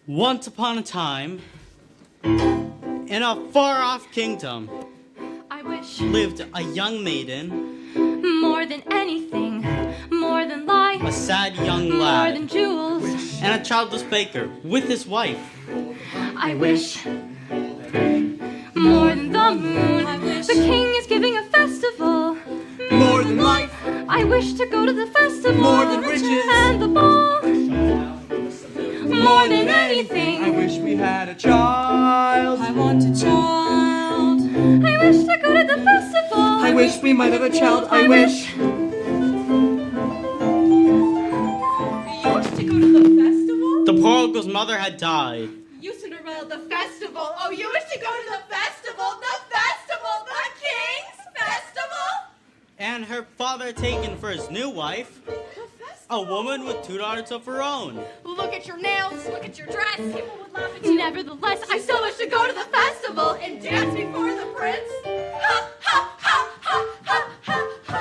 Once upon a time, in a far-off kingdom, I wish lived a young maiden, more than anything, more than life, a sad young more lad, than jewels. and a childless baker with his wife. I wish more than the moon. The king is giving a festival. More than life, I wish to go to the festival. More than riches. And the ball. More than anything. I wish we had a child. I want a child. I wish to go to the festival. I wish we might have a child. I wish. You wish to go to the festival? The poor uncle's mother had died. You Cinderella, the festival. Oh, you wish to go to the festival? The festival! The King's Festival! And her father had taken for his new wife The a festival? woman with 2 daughters of her own. Look at your nails. Look at your dress. People would laugh at you. Nevertheless, I still wish to go to the festival. And dance before the prince. Ha, ha, ha, ha, ha, ha, ha.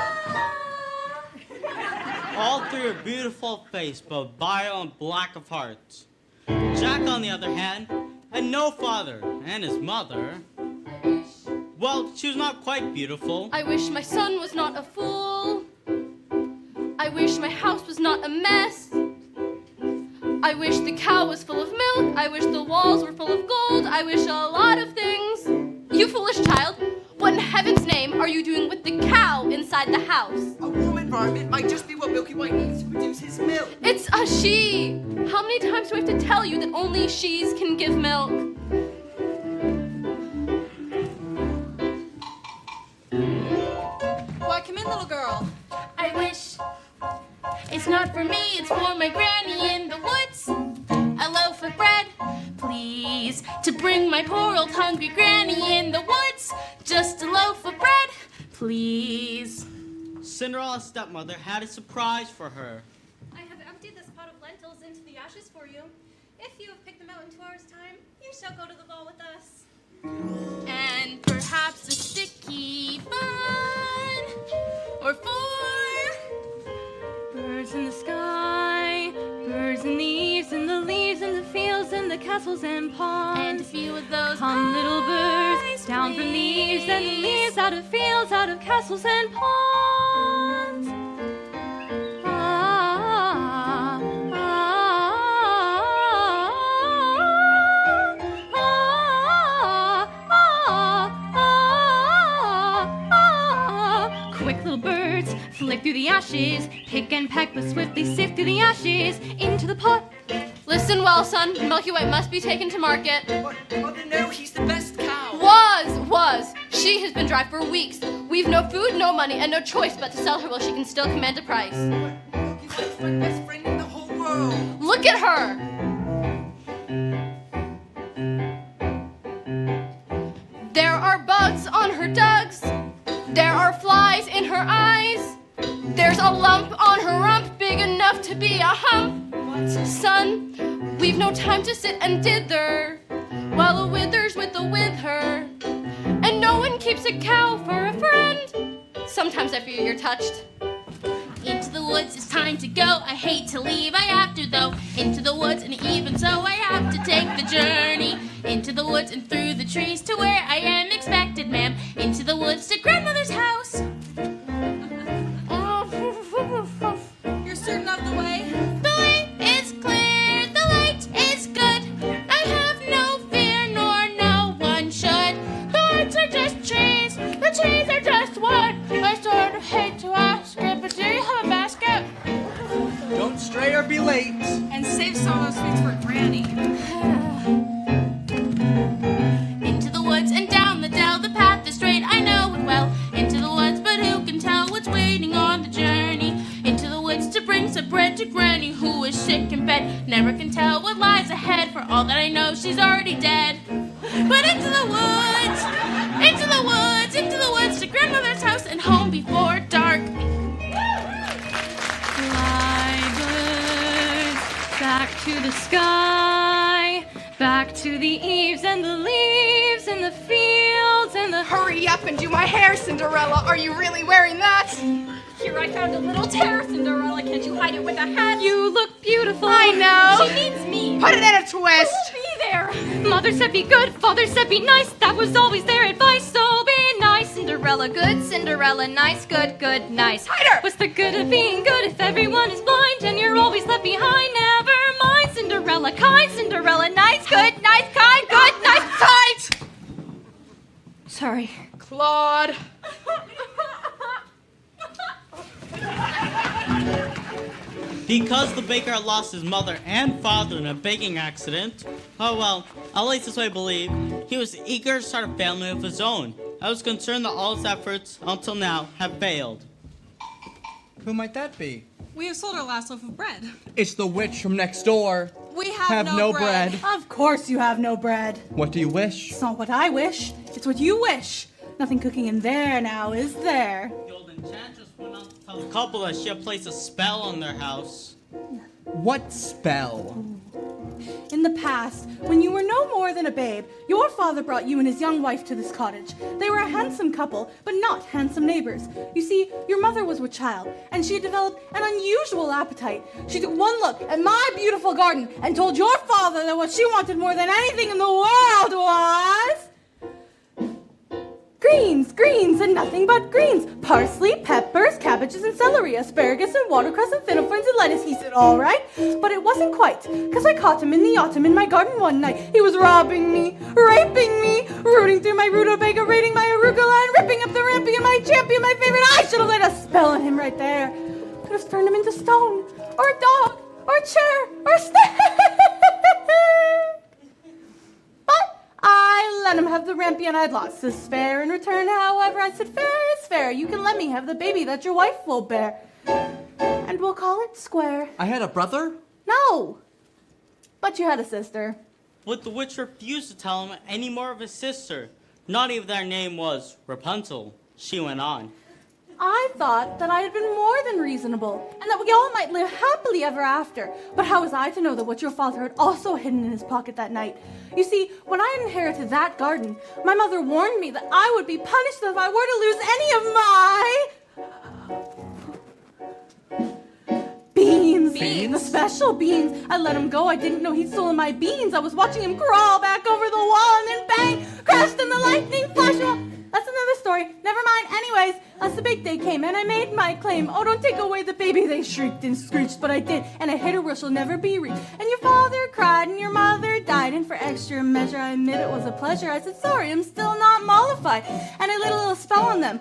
All through her beautiful face, but vile and black of heart. Jack, on the other hand, had no father, and his mother, well, she was not quite beautiful. I wish my son was not a fool. I wish my house was not a mess. I wish the cow was full of milk. I wish the walls were full of gold. I wish a lot of things. You foolish child, what in heaven's name are you doing with the cow inside the house? A warm environment might just be what Milky White needs to produce his milk. It's a she. How many times do I have to tell you that only she's can give milk? Why, come in, little girl. I wish it's not for me, it's for my granny in the woods. A loaf of bread, please, to bring my poor old hungry granny in the woods. Just a loaf of bread, please. Cinderella's stepmother had a surprise for her. I have emptied this pot of lentils into the ashes for you. If you have picked them out in 2 hours' time, you shall go to the ball with us. And perhaps a sticky bun, or 4 birds in the sky, birds in the eaves, and the leaves, and the fields, and the castles and ponds. And a few of those come, little birds, down from the eaves and the leaves, out of fields, out of castles and ponds. Quick little birds, flick through the ashes, pick and peck, but swiftly sift through the ashes into the pot. Listen well, son. Milky White must be taken to market. Mother, no, he's the best cow. Was. She has been dry for weeks. We've no food, no money, and no choice but to sell her while she can still command a price. Milky White's my best friend in the whole world. Look at her! There are bugs on her dugs. There are flies in her eyes. There's a lump on her rump big enough to be a hump. Son, we've no time to sit and dither while a wither's with a wither. And no one keeps a cow for a friend. Sometimes I fear you're touched. Into the woods, it's time to go. I hate to leave, I have to though. Into the woods, and even so, I have to take the journey. Into the woods and through the trees to where I am expected, ma'am. Into the woods to grandmother's house. You're certain of the way? The way is clear, the light is good. I have no fear, nor no one should. The woods are just trees, the trees are just wood. I sort of hate to ask it, but do you have a basket? Don't stray or be late. And save some of those sweets for Granny. Into the woods and down the dell, the path is straight, I know it well. Into the woods, but who can tell what's waiting on the journey? Into the woods to bring some bread to Granny, who is sick in bed. Never can tell what lies ahead, for all that I know, she's already dead. But into the woods, into the woods, into the woods, to grandmother's house and home before dark. Fly birds, back to the sky, back to the eaves and the leaves and the fields and the... Hurry up and do my hair, Cinderella. Are you really wearing that? Here I found a little tear, Cinderella. Can't you hide it with a hat? You look beautiful. I know. She means me. put it in a twist. Be there. Mother said be good, father said be nice. That was always their advice, so be nice. Cinderella good, Cinderella nice, good, good, nice. Hide her. What's the good of being good if everyone is blind and you're always left behind? Never mind. Cinderella kind, Cinderella nice, good, nice, kind, good, nice. Tight. Sorry. Claude. Because the baker lost his mother and father in a baking accident, oh well, at least this way I believe, he was eager to start a family of his own. I was concerned that all his efforts, until now, have failed. Who might that be? We have sold our last loaf of bread. It's the witch from next door. We have no bread. Of course you have no bread. What do you wish? It's not what I wish. It's what you wish. Nothing cooking in there now, is there? The old enchantress went on to tell the couple that she had placed a spell on their house. What spell? In the past, when you were no more than a babe, your father brought you and his young wife to this cottage. They were a handsome couple, but not handsome neighbors. You see, your mother was with child, and she had developed an unusual appetite. She took one look at my beautiful garden and told your father that what she wanted more than anything in the world was... greens, and nothing but greens. Parsley, peppers, cabbages, and celery, asparagus, and watercress, and fennel ferns, and lettuce. He said, all right, but it wasn't quite, because I caught him in the autumn in my garden one night. He was robbing me, raping me, rooting through my rutabaga, raiding my arugula, and ripping up the rampion, my champion, my favorite. I should have laid a spell on him right there. Could have turned him into stone, or a dog, or a chair, or a snake. I let him have the rampion I'd lost his spare. In return, however, I said, fair is fair. You can let me have the baby that your wife will bear. And we'll call it square. I had a brother? No. But you had a sister. But the witch refused to tell him any more of his sister. Not even their name was Rapunzel. She went on. I thought that I had been more than reasonable, and that we all might live happily ever after. But how was I to know that what your father had also hidden in his pocket that night? You see, when I inherited that garden, my mother warned me that I would be punished if I were to lose any of my... Beans. The special beans. I let him go. I didn't know he'd stolen my beans. I was watching him crawl back over the wall, and then bang, crashed in the lightning flash. Well, that's another story. Never mind. Anyways, as the big day came, and I made my claim. Oh, don't take away the baby, they shrieked and screeched, but I did, and I hit her where she'll never be reached. And your father cried, and your mother died, and for extra measure, I admit it was a pleasure. I said, sorry, I'm still not mollified, and I lit a little spell on them.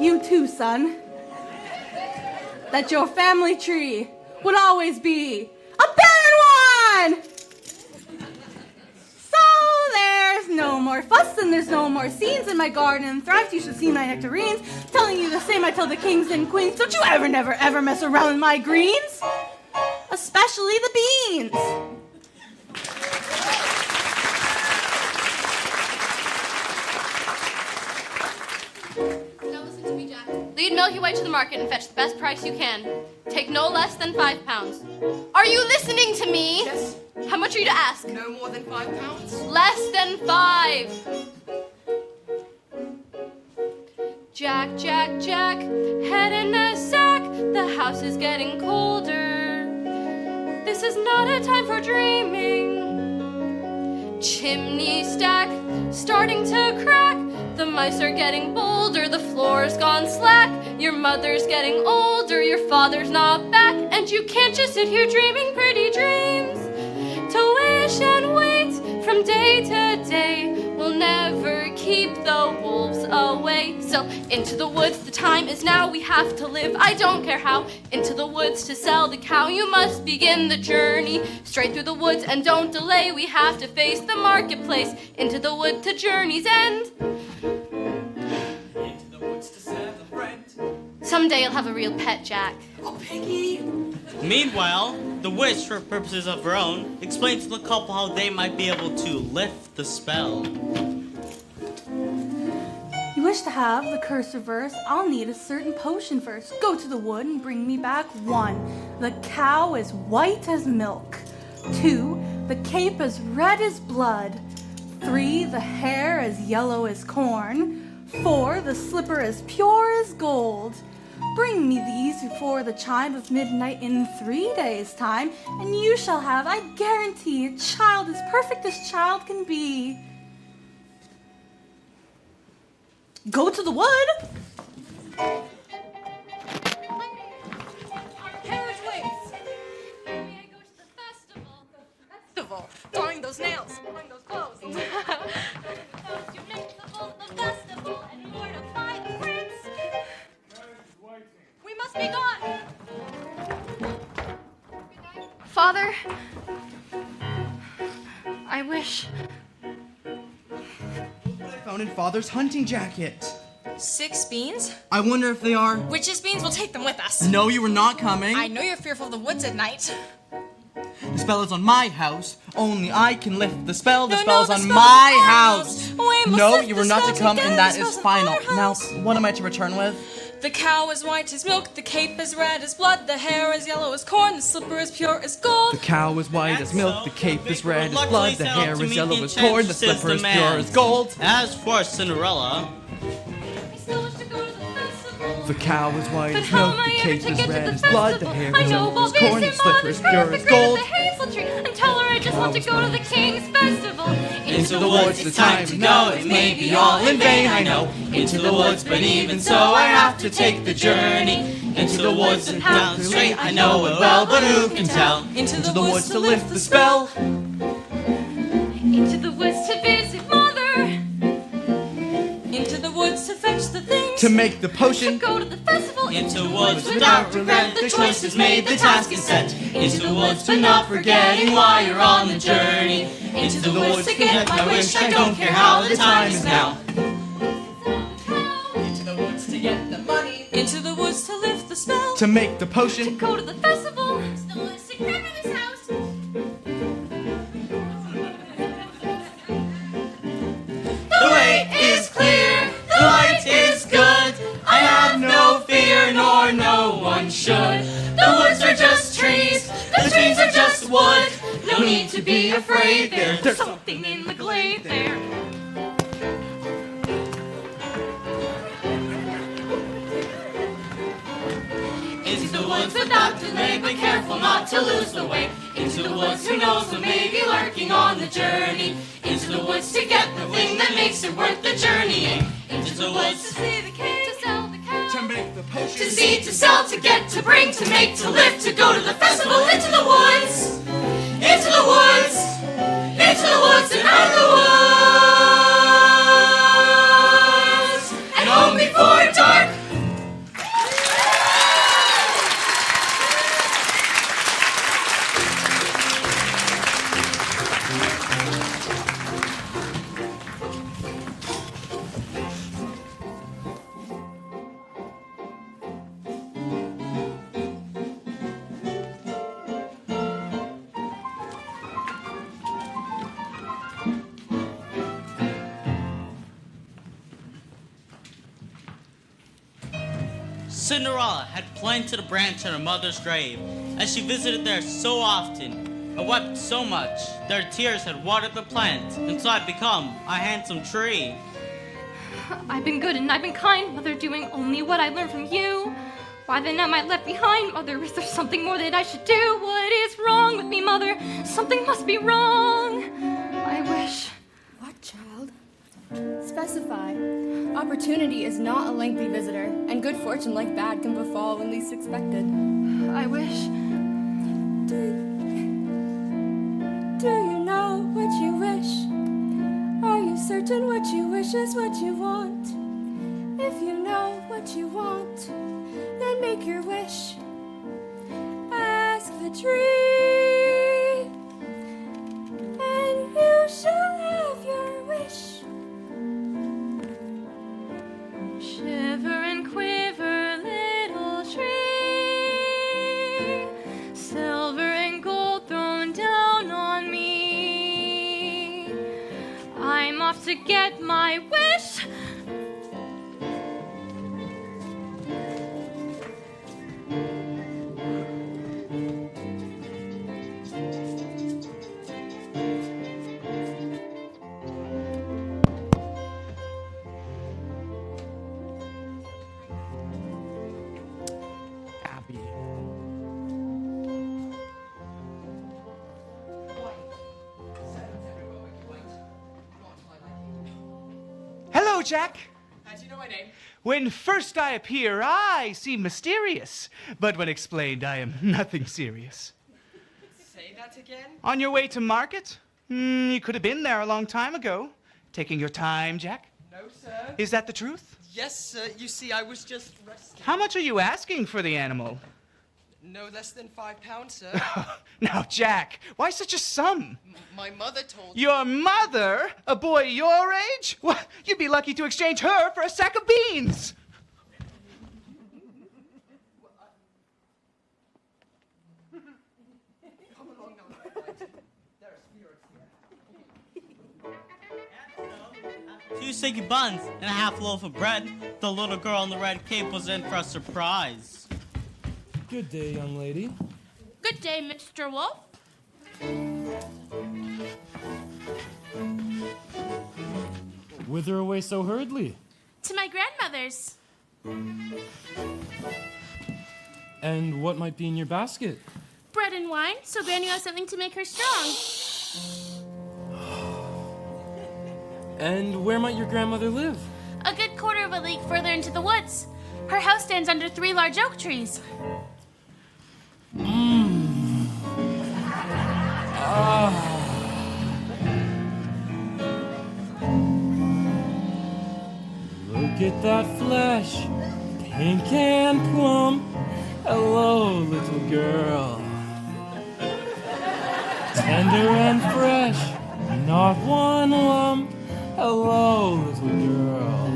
You too, son. That your family tree would always be a barren one! There's no more fuss and there's no more scenes in my garden thrives. You should see my nectarines. Telling you the same I tell the kings and queens. Don't you ever, never, ever mess around with my greens. Especially the beans. Now listen to me, Jack. Lead Milky Way to the market and fetch the best price you can. Take no less than 5 pounds. Are you listening to me? Yes. How much are you to ask? No more than 5 pounds? Less than 5. Jack, Jack, Jack, head in a sack. The house is getting colder. This is not a time for dreaming. Chimney stack, starting to crack. The mice are getting bolder. The floor's gone slack. Your mother's getting older. Your father's not back. And you can't just sit here dreaming pretty dreams. To wish and wait from day to day will never keep the wolves away. So into the woods, the time is now. We have to live, I don't care how. Into the woods to sell the cow. You must begin the journey straight through the woods and don't delay. We have to face the marketplace. Into the wood to journey's end. Into the woods to serve a friend. Someday you'll have a real pet, Jack. Oh, Piggy! Meanwhile, the witch, for purposes of her own, explained to the couple how they might be able to lift the spell. You wish to have the curse reversed? I'll need a certain potion first. Go to the wood and bring me back 1. The cow as white as milk. 2. The cape as red as blood. 3. The hair as yellow as corn. 4. The slipper as pure as gold. bring me these before the chime of midnight in 3 days' time, and you shall have, I guarantee, a child as perfect as child can be. Go to the wood. Carriage waits. May I go to the festival? Festival. Drawing those nails. Drawing those clothes. Those who make the festival and mortify the prince. We must be gone. Father, I wish. I found in Father's hunting jacket. 6 beans? I wonder if they are. Witches' beans, we'll take them with us. No, you were not coming. I know you're fearful of the woods at night. The spell is on my house. Only I can lift the spell. The No, spell no, is the on spell's my on our house. house. We must No, lift you the were not to spell come, together. and that The is spell's on final. our Now, house. what am I to return with? The cow is white as milk, the cape is red as blood, the hair is yellow as corn, the slipper is pure as gold. The cow is white as milk, the cape is red as blood, the hair is yellow as corn, corn, the slipper is pure as gold. As for Cinderella, I still wish to go to the festival. The cow is white But as how milk, am I the ever cape to is get to red the as blood, the festival? hair I is know yellow as I'll corn, the visit slipper is Mother's pure grave, as the grave of gold. the hazel tree, and tell her I just want to go to the king's festival. into the woods, it's time to go. It may be all in vain, I know. Into the woods, but even so, I have to take the journey. Into the woods and down straight, I know it well, but who can tell? Into To the woods to lift the spell. Into the woods to visit mother. Into the woods to fetch the things. To make the To potion. go to the festival. Into the woods without regret, the choice is made, the task is set. Into the woods, but not forgetting why you're on the journey. Into the woods to get my wish, I don't care how the time is now. Into the woods to get the money. Into the woods to lift the spell. To make the To potion. go to the festival. The woods to grandmother's house. The way is clear, the light is good. I have no fear, nor no one should. The woods are just trees, the trees are just wood. No need to be afraid, there's Something in the glade there. into the woods without delay, but careful not to lose the way. Into the woods, who knows what may be lurking on the journey. Into the woods to get the thing that makes it worth the journeying. Into the woods to see the king, to sell the cow. To make the potion. To see, to sell, to get, to bring, to make, to lift, to go to the festival. Into the woods, into the woods, into the woods and out of the woods, and home before dark. Cinderella had planted a branch on her mother's grave, as she visited there so often and wept so much that her tears had watered the plant, and so had become a handsome tree. I've been good and I've been kind, Mother, doing only what I learned from you. Why then am I left behind, Mother? Is there something more that I should do? What is wrong with me, Mother? Something must be wrong. I wish. What, child? Specify. Opportunity is not a lengthy visitor, and good fortune like bad can befall when least expected. I wish. Do you know what you wish? Are you certain what you wish is what you want? If you know what you want, then make your wish. Ask the tree, and you shall have your wish. Shiver and quiver, little tree. Silver and gold thrown down on me. I'm off to get my wish. Hello, Jack. How do you know my name? When first I appear, I seem mysterious. But when explained, I am nothing serious. Say that again? On your way to market? You could have been there a long time ago. Taking your time, Jack? No, sir. Is that the truth? Yes, sir. You see, I was just resting. How much are you asking for the animal? No less than £5, sir. Now, Jack, why such a sum? My mother told me. Your mother? A boy your age? Well, you'd be lucky to exchange her for a sack of beans. Come along now, my Whitey. There are spirits here. 2 sticky buns and a half loaf of bread. The little girl in the red cape was in for a surprise. Good day, young lady. Good day, Mr. Wolf. Whither away so hurriedly? To my grandmother's. And what might be in your basket? Bread and wine, so Granny has something to make her strong. And where might your grandmother live? A good quarter of a league further into the woods. Her house stands under 3 large oak trees. Look at that flesh, pink and plump. Hello, little girl. Tender and fresh, not one lump. Hello, little girl.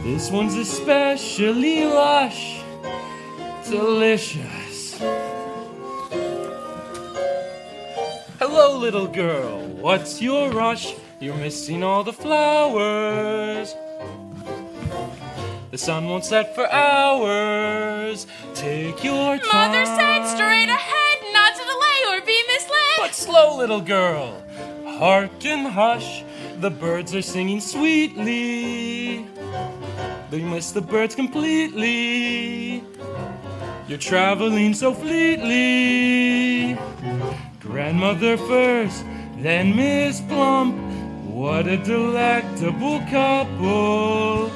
This one's especially lush, delicious. Hello, little girl. What's your rush? You're missing all the flowers. The sun won't set for hours. Take your time. Mother said straight ahead, not to delay or be misled. But slow, little girl. Hearken, hush. The birds are singing sweetly. They miss the birds completely. You're traveling so fleetly. Grandmother first, then Miss Plump. What a delectable couple.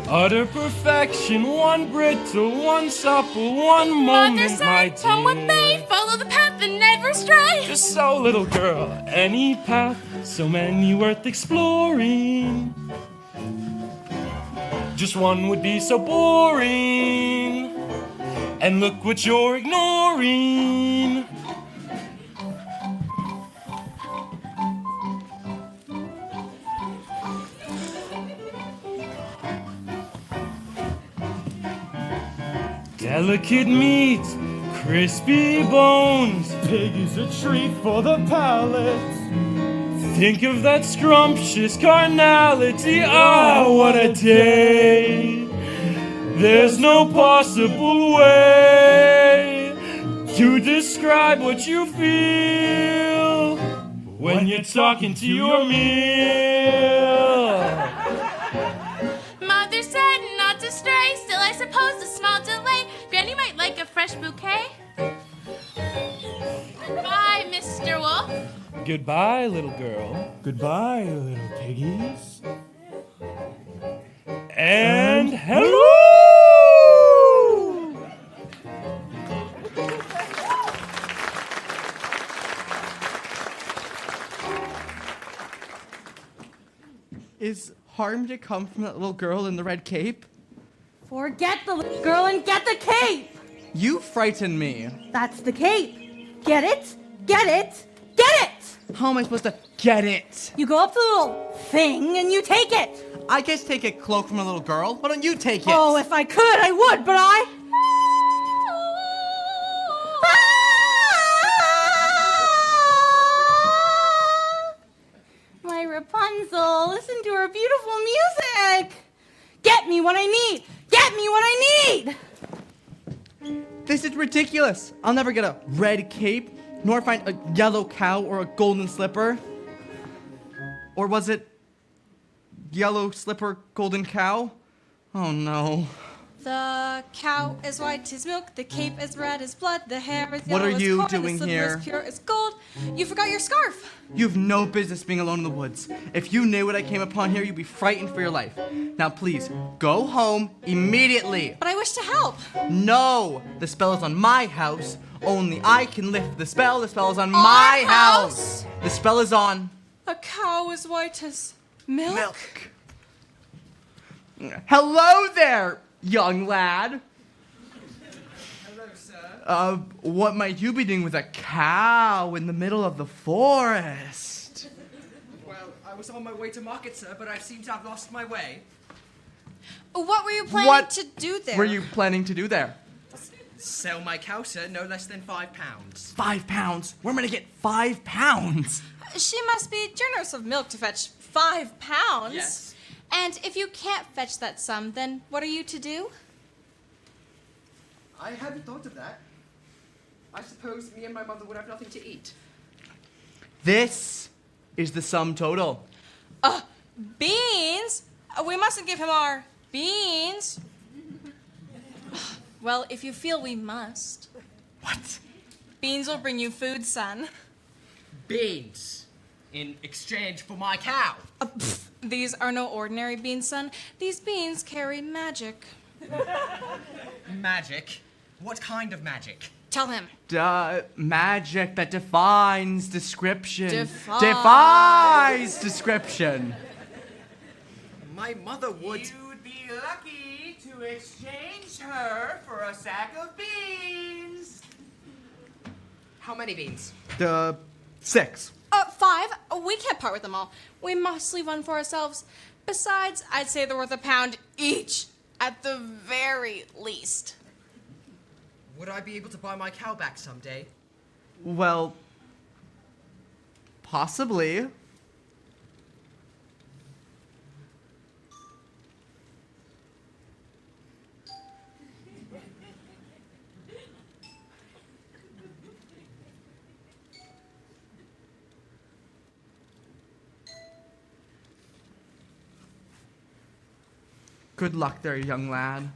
Utter perfection, one brittle, one supple, one moment, Mother my said, come with dear. me, follow the path and never stray. Just so, little girl, any path, so many worth exploring. Just one would be so boring. And look what you're ignoring. Delicate meat, crispy bones. Pig is a treat for the palate. Think of that scrumptious carnality. Ah, what a day! There's no possible way to describe what you feel when you're talking to your meal. Mother said not to stray, still I suppose a small delay. Granny might like a fresh bouquet. Bye, Mr. Wolf. Goodbye, little girl. Goodbye, little piggies. And hello! Is harm to come from that little girl in the red cape? Forget the little girl and get the cape. You frighten me. That's the cape. Get it? Get it? Get it! How am I supposed to get it? You go up to the little thing and you take it. I guess take a cloak from a little girl. Why don't you take it? Oh, if I could, I would, but I... My Rapunzel, listen to her beautiful music. Get me what I need. Get me what I need. This is ridiculous. I'll never get a red cape, nor find a yellow cow or a golden slipper. Or was it yellow slipper, golden cow? Oh no. The cow is white as milk, the cape is red as blood, the hair is What yellow are as you corn, doing the slipper here? is pure as gold. You forgot your scarf. You've no business being alone in the woods. If you knew what I came upon here, you'd be frightened for your life. Now please, go home immediately. But I wish to help. No! The spell is on my house. Only I can lift the spell. The spell is on my house. The spell is on A cow is white as milk. Hello there, young lad. Hello, sir. What might you be doing with a cow in the middle of the forest? Well, I was on my way to market, sir, but I seem to have lost my way. What were you planning What to do there? were you planning to do there? Sell my cow, sir, no less than £5. 5 pounds? Where am I gonna get 5 pounds? She must be generous of milk to fetch £5. Yes. And if you can't fetch that sum, then what are you to do? I hadn't thought of that. I suppose me and my mother would have nothing to eat. This is the sum total. Beans? We mustn't give him our beans. Well, if you feel we must. What? Beans will bring you food, son. Beans. In exchange for my cow. These are no ordinary beans, son. These beans carry magic. Magic? What kind of magic? Tell him. Magic that defines description. Defies. Defies description. My mother would... You'd be lucky to exchange her for a sack of beans. How many beans? 6. 5. We can't part with them all. We must leave one for ourselves. Besides, I'd say they're worth £1 each, at the very least. Would I be able to buy my cow back someday? Well, possibly. Good luck there, young lad.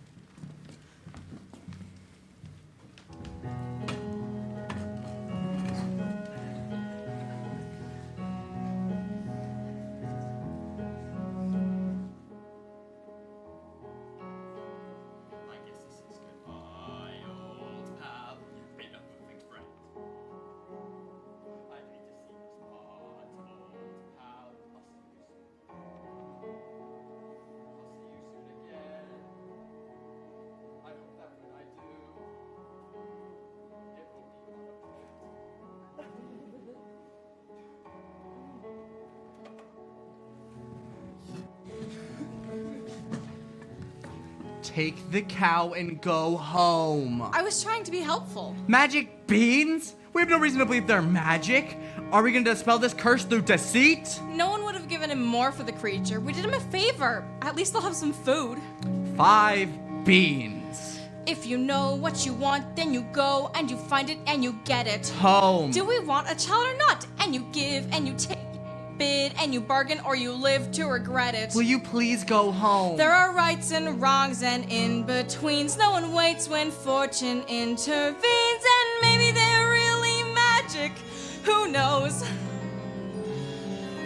Take the cow and go home. I was trying to be helpful. Magic beans? We have no reason to believe they're magic. Are we going to dispel this curse through deceit? No one would have given him more for the creature. We did him a favor. At least they'll have some food. 5 beans. If you know what you want, then you go and you find it and you get it. Home. Do we want a child or not? And you give and you take, bid and you bargain, or you live to regret it. Will you please go home? There are rights and wrongs and in-betweens. No one waits when fortune intervenes. And maybe they're really magic. Who knows?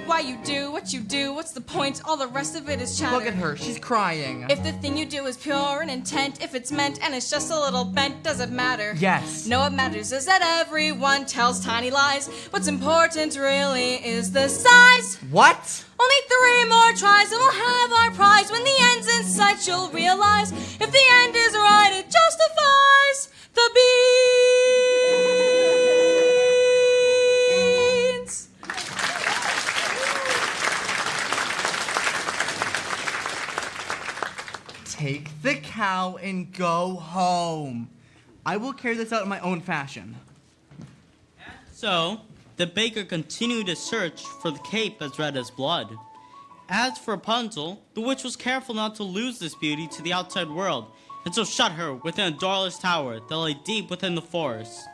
Why you do what you do, what's the point? All the rest of it is chatter. Look at her. She's crying. If the thing you do is pure in intent, if it's meant and it's just a little bent, does it matter? Yes. No, what matters is that everyone tells tiny lies. What's important really is the size. What? Only 3 more tries and we'll have our prize. When the end's in sight, you'll realize if the end is right, it justifies the beans. Take the cow and go home. I will carry this out in my own fashion. So, the baker continued his search for the cape as red as blood. As for Rapunzel, the witch was careful not to lose this beauty to the outside world, and so shut her within a doorless tower that lay deep within the forest.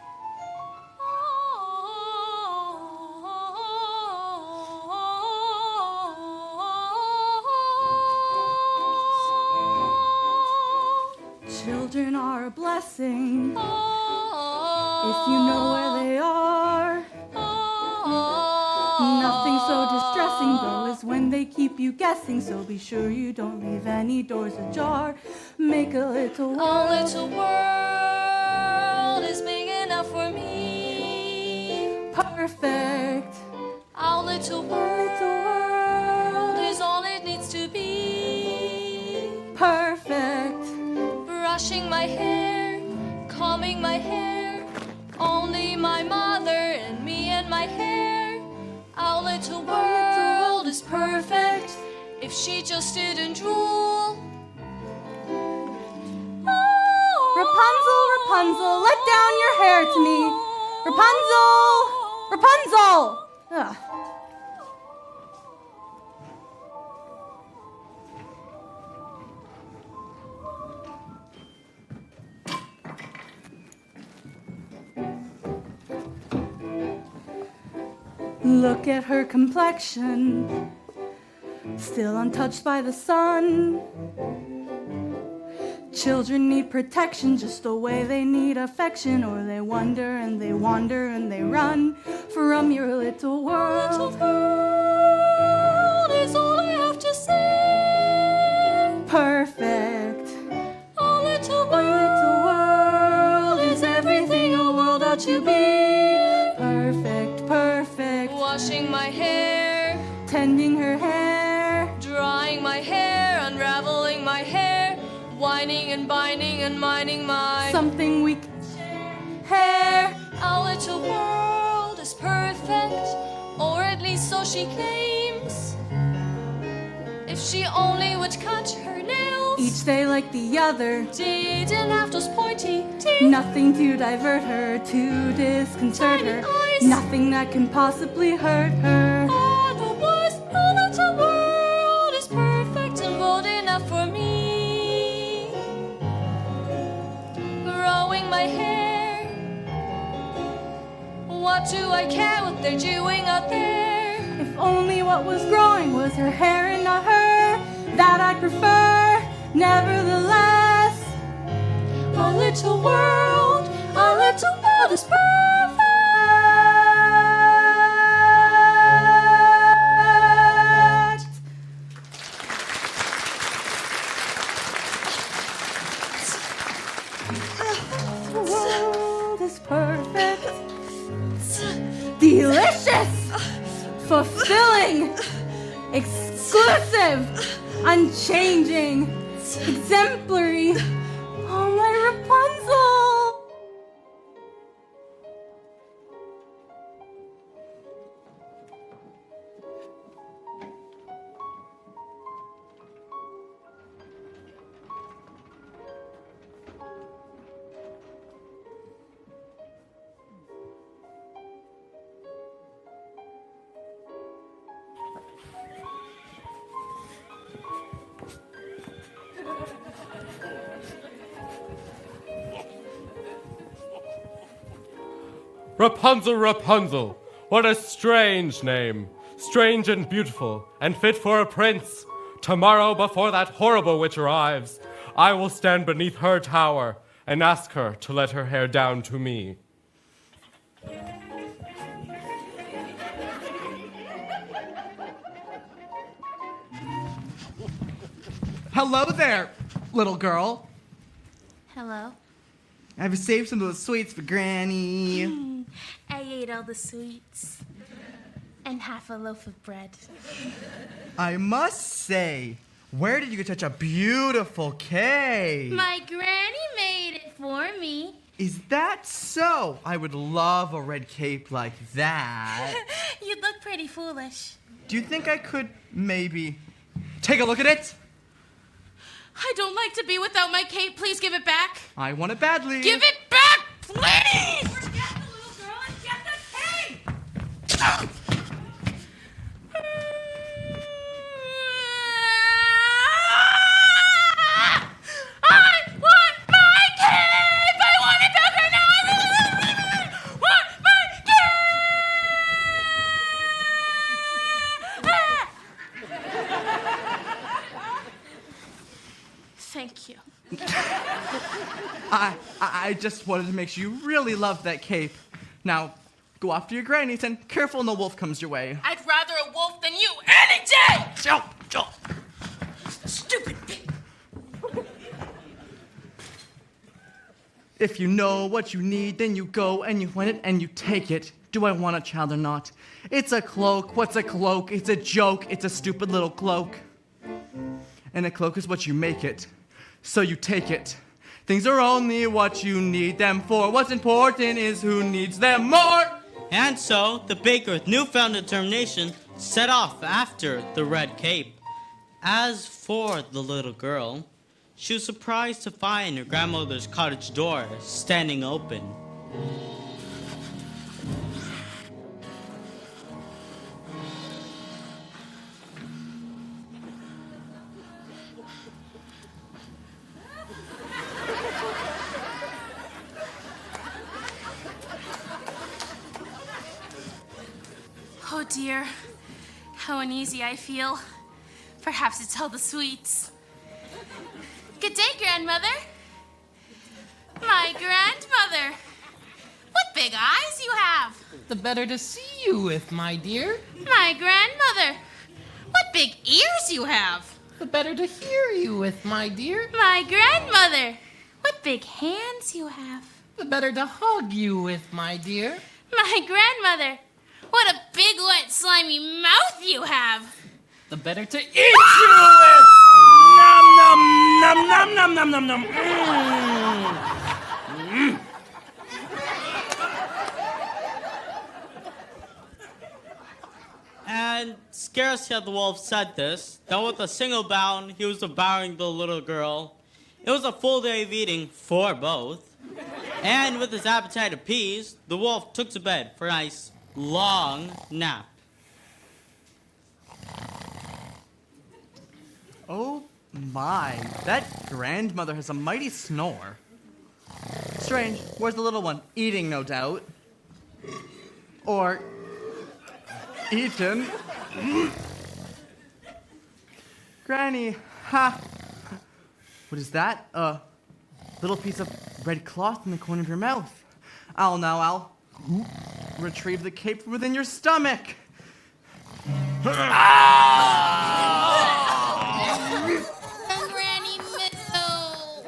a blessing. Oh, If you know where they are, nothing so distressing though is when they keep you guessing. So be sure you don't leave any doors ajar. Make a little world. Our little world is big enough for me. Perfect. Our little world is all it needs to be. Perfect. Brushing my hair, combing my hair, only my mother and me and my hair. Our little world is perfect if she just didn't drool. Rapunzel, Rapunzel, let down your hair to me. Rapunzel! Rapunzel! Ugh. Look at her complexion, still untouched by the sun. Children need protection just the way they need affection, or they wonder and they wander and they run from your little world. Little world is all I have to say. Perfect. Our little Little world is everything a world ought to be. Perfect, perfect. washing my hair, Tending her hair. drying my hair, unraveling my hair, winding and binding and minding my Something we can hair. Our little world is perfect, or at least so she claims. If she only would cut her nails, Each day like the other. didn't have those pointy teeth. Nothing to divert her, to disconcert her. Tiny eyes. Nothing that can possibly hurt her. Otherwise, our little world is perfect and bold enough for me. Growing my hair, what do I care what they're doing out there? If only what was growing was her hair and not her, that I'd prefer. Nevertheless, Our little world is perfect. the world is perfect. Delicious, fulfilling, exclusive, unchanging, exemplary. Oh, my Rapunzel! Rapunzel, Rapunzel, what a strange name. Strange and beautiful, and fit for a prince. Tomorrow, before that horrible witch arrives, I will stand beneath her tower and ask her to let her hair down to me. Hello there, little girl. Hello. I've saved some of those sweets for Granny. I ate all the sweets and half a loaf of bread. I must say, where did you get such a beautiful cake? My granny made it for me. Is that so? I would love a red cape like that. You look pretty foolish. Do you think I could maybe take a look at it? I don't like to be without my cape. Please give it back. I want it badly. Give it back, please! Forget the little girl and get the cake! I want my cape! I want it back right now! I want my cape! Thank you. just wanted to make sure you really loved that cape. Now, go off to your grannies and careful no wolf comes your way. I'd rather a wolf than you any day! Joe! Stupid pig! If you know what you need, then you go and you find it and you take it. Do I want a child or not? It's a cloak. What's a cloak? It's a joke. It's a stupid little cloak. And a cloak is what you make it. So you take it. Things are only what you need them for. What's important is who needs them more. And so, the baker with newfound determination set off after the red cape. As for the little girl, she was surprised to find her grandmother's cottage door standing open. Oh dear, how uneasy I feel. Perhaps it's all the sweets. Good day, grandmother. My grandmother. What big eyes you have. The better to see you with, my dear. My grandmother. What big ears you have. The better to hear you with, my dear. My grandmother. What big hands you have. The better to hug you with, my dear. My grandmother. What a big, wet, slimy mouth you have. The better to eat you with. Nom nom nom nom nom nom nom nom. And scarcely had the wolf said this, then with a single bound, he was devouring the little girl. It was a full day of eating for both. And with his appetite appeased, the wolf took to bed for a nice, long nap. Oh my, that grandmother has a mighty snore. Strange, where's the little one? Eating, no doubt. Or eaten. Granny, ha! What is that? A little piece of red cloth in the corner of your mouth. I'll retrieve the cape from within your stomach. Granny Mill.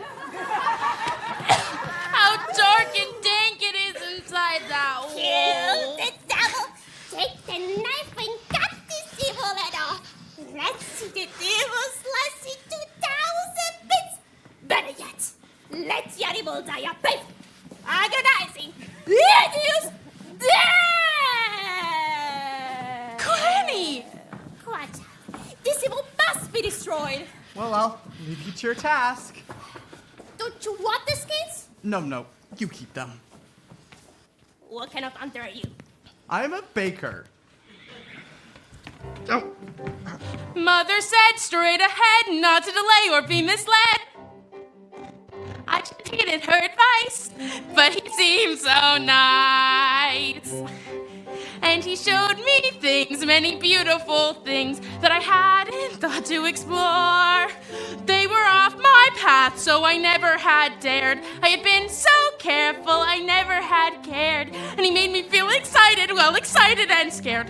How dark and dank it is inside that hole. Kill the devil. Take the knife and cut this evil head off. Let's see the devil slice into 1,000 bits. Better yet, let your evil die a pain, agonizing, hideous death. Granny! What? This evil must be destroyed. Well, I'll leave you to your task. Don't you want the skins? No, you keep them. What kind of hunter are you? I'm a baker. Mother said straight ahead, not to delay or be misled. I heeded her advice, but he seemed so nice. And he showed me things, many beautiful things that I hadn't thought to explore. They were off my path, so I never had dared. I had been so careful, I never had cared. And he made me feel excited, well, excited and scared.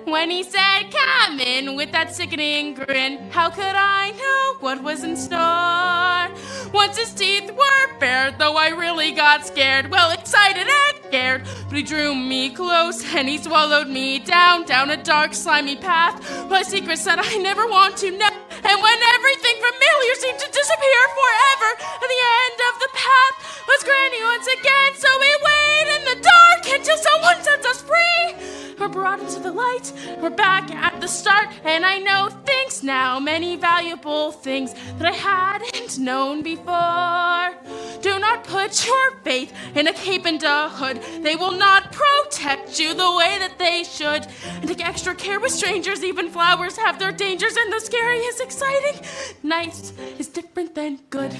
When he said, come in, with that sickening grin, how could I know what was in store? Once his teeth were bared, though I really got scared, well, excited and scared. But he drew me close and he swallowed me down a dark, slimy path. My secret said I never want to know. And when everything familiar seemed to disappear forever, at the end of the path was Granny once again. So we wait in the dark until someone sets us free. We're brought into the light, we're back at the start, and I know things now, many valuable things that I hadn't known before. Do not put your faith in a cape and a hood. They will not protect you the way that they should. And take extra care with strangers, even flowers have their dangers, and the scary is exciting. Nice is different than good.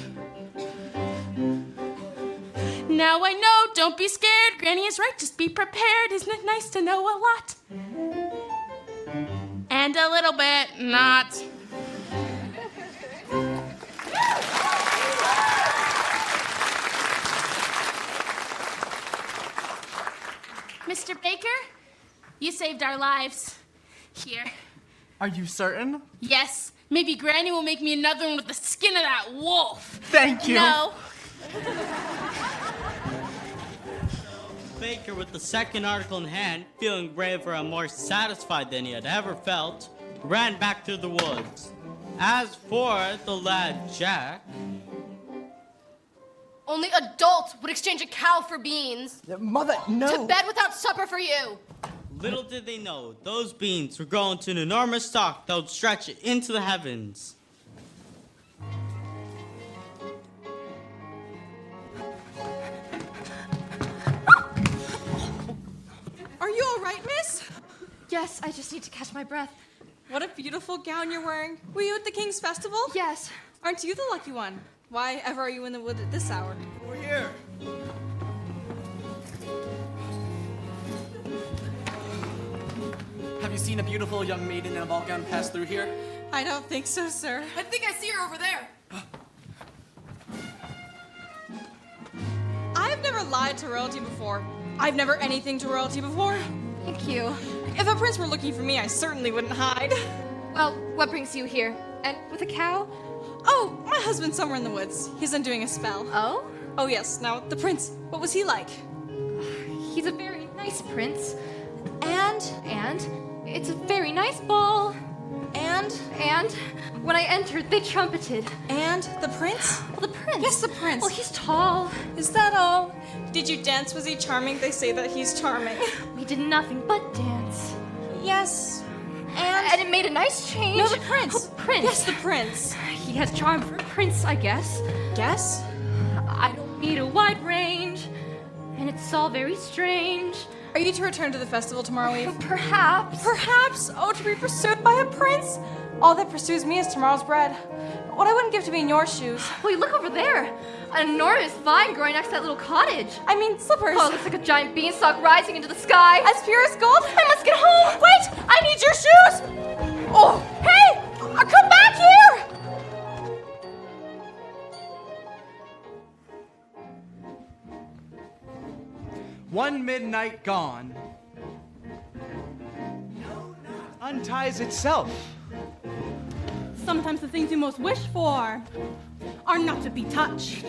Now I know, don't be scared. Granny is right, just be prepared. Isn't it nice to know a lot? And a little bit not. Mr. Baker, you saved our lives. Here. Are you certain? Yes, maybe Granny will make me another one with the skin of that wolf. Thank you. No. Baker, with the second article in hand, feeling braver and more satisfied than he had ever felt, ran back through the woods. As for the lad Jack, Only adults would exchange a cow for beans. Mother, no. To bed without supper for you. little did they know, those beans were growing to an enormous stalk that would stretch into the heavens. Are you all right, miss? Yes, I just need to catch my breath. What a beautiful gown you're wearing. Were you at the King's Festival? Yes. Aren't you the lucky one? Why ever are you in the wood at this hour? We're here. Have you seen a beautiful young maiden in a ball gown pass through here? I don't think so, sir. I think I see her over there. I've never lied to royalty before. I've never anything to royalty before. Thank you. If a prince were looking for me, I certainly wouldn't hide. Well, what brings you here? And with a cow? Oh, my husband's somewhere in the woods. He's undoing a spell. Oh? Oh, yes. Now, the prince, what was he like? He's a very nice prince. And it's a very nice ball. And when I entered, they trumpeted. And the prince? Well, the prince. Yes, the prince. Well, he's tall. Is that all? Did you dance? Was he charming? They say that he's charming. We did nothing but dance. Yes. And it made a nice change. No, the prince. Oh, the prince. Yes, the prince. He has charm for a prince, I guess. Guess? I don't need a wide range. And it's all very strange. Are you to return to the festival tomorrow eve? Perhaps. Perhaps? Oh, to be pursued by a prince? All that pursues me is tomorrow's bread. What I wouldn't give to be in your shoes. Wait, look over there. An enormous vine growing next to that little cottage. I mean, slippers. Oh, it looks like a giant beanstalk rising into the sky. As pure as gold? I must get home. Wait! I need your shoes! Oh, hey! Come back here! One midnight gone. Unties itself. Sometimes the things you most wish for are not to be touched.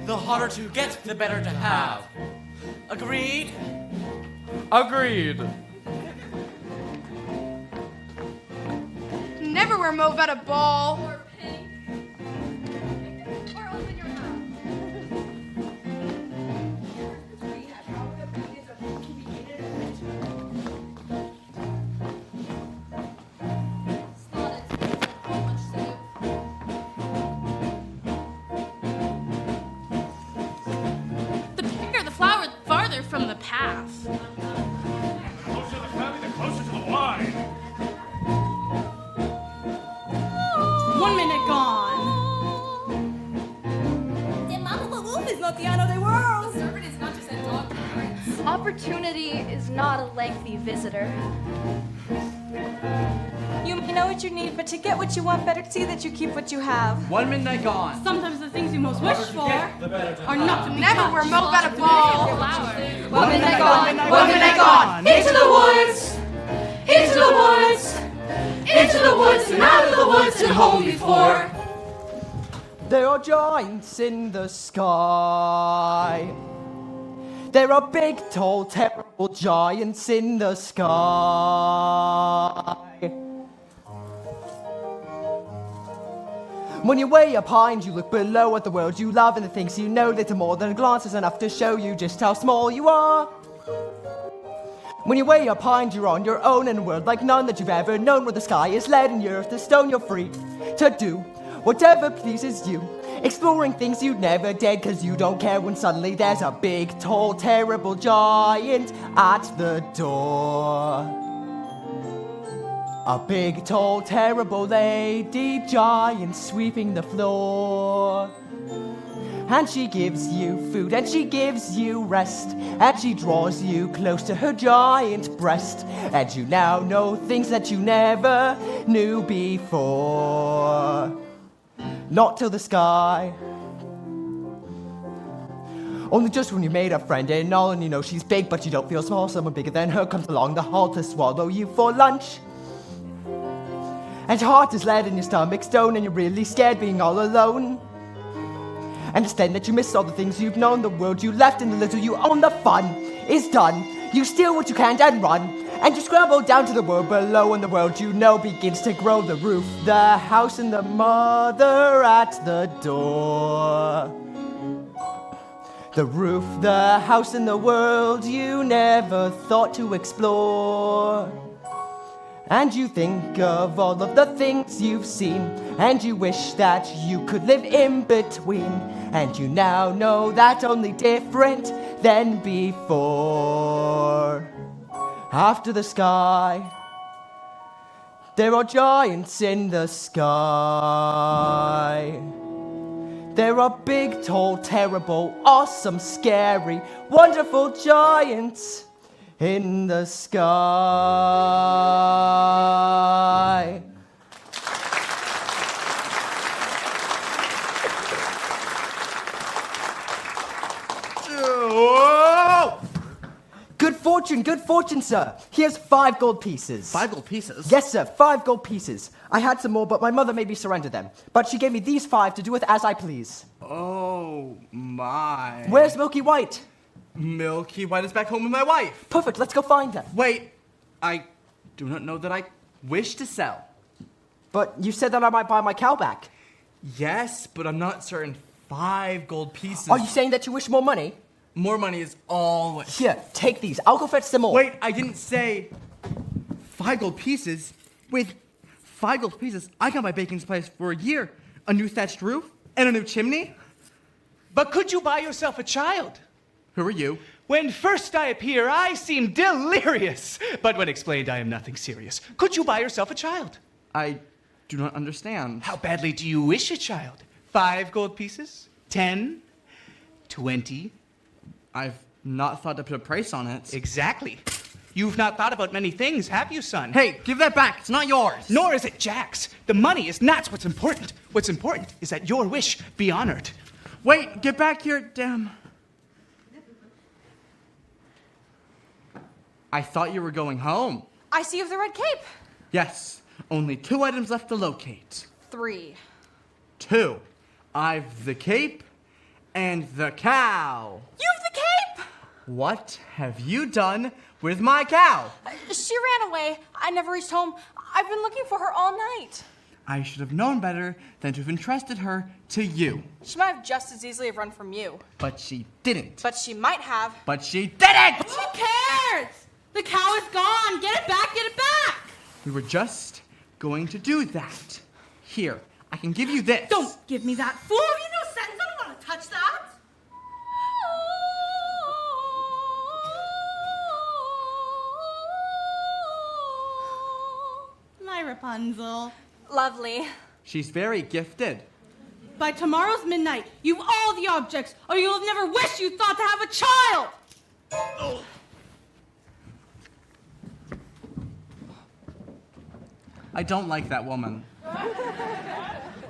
The harder to get, the better to have. Agreed? Agreed. Never wear mauve at a ball. Or pink. Or open your mouth. The bigger the flower, the farther from the path. The closer to the family, the closer to the wine. 1 minute gone. The mama of a wolf is not the end of the world. Servant is not just a dog for the prince. Opportunity is not a lengthy visitor. You may know what you need, but to get what you want, better see that you keep what you have. 1 midnight gone. Sometimes the things you most wish for are not to be Never touched. wear mauve at a ball. One minute gone. 1 midnight gone. Into the woods! Into the woods! Into the woods and out of the woods and home before. There are giants in the sky. There are big, tall, terrible giants in the sky. When you're way up high and you look below at the world you love and the things you know, little more than a glance is enough to show you just how small you are. When you're way up high and you're on your own in a world like none that you've ever known, where the sky is lead and the earth is stone, you're free to do whatever pleases you, exploring things you'd never did cause you don't care, when suddenly there's a big, tall, terrible giant at the door. A big, tall, terrible lady giant sweeping the floor. And she gives you food, and she gives you rest, and she draws you close to her giant breast. And you now know things that you never knew before. Not till the sky Only just when you made a friend and all, and you know she's big, but you don't feel small. Someone bigger than her comes along the hall to swallow you for lunch. And your heart is lead and your stomach stone, and you're really scared being all alone. And it's then that you miss all the things you've known, the world you left and the little you own. The fun is done. You steal what you can and run, and you scramble down to the world below, and the world you know begins to grow. The roof, the house, and the mother at the door. The roof, the house, and the world you never thought to explore. And you think of all of the things you've seen, and you wish that you could live in between. And you now know that only different than before. After the sky, there are giants in the sky. There are big, tall, terrible, awesome, scary, wonderful giants in the sky. Good fortune, sir. Here's 5 gold pieces. 5 gold pieces? Yes, sir, 5 gold pieces. I had some more, but my mother made me surrender them. But she gave me these 5 to do with as I please. Oh, my. Where's Milky White? Milky White is back home with my wife. Perfect, let's go find her. Wait, I do not know that I wish to sell. But you said that I might buy my cow back. Yes, but I'm not certain 5 gold pieces. Are you saying that you wish more money? More money is always... Here, take these. I'll go fetch some more. Wait, I didn't say 5 gold pieces. With 5 gold pieces, I can buy Bacon's place for a year. A new thatched roof and a new chimney. But could you buy yourself a child? Who are you? When first I appear, I seem delirious. But when explained, I am nothing serious. Could you buy yourself a child? I do not understand. How badly do you wish a child? 5 gold pieces? 10? 20? I've not thought to put a price on it. Exactly. You've not thought about many things, have you, son? Hey, give that back. It's not yours. Nor is it Jack's. The money is not what's important. What's important is that your wish be honored. Wait, get back here, damn. I thought you were going home. I see you have the red cape. Yes, only 2 items left to locate. 3. 2. I've the cape and the cow. You've the cape! What have you done with my cow? She ran away. I never reached home. I've been looking for her all night. I should have known better than to have entrusted her to you. She might have just as easily have run from you. But she didn't. But she might have. But she didn't! Who cares? The cow is gone. Get it back, get it back! We were just going to do that. Here, I can give you this. Don't give me that. Fool, have you no sense? I don't want to touch that. My Rapunzel. Lovely. She's very gifted. By tomorrow's midnight, you've all the objects, or you'll have never wished you thought to have a child! Oh. I don't like that woman.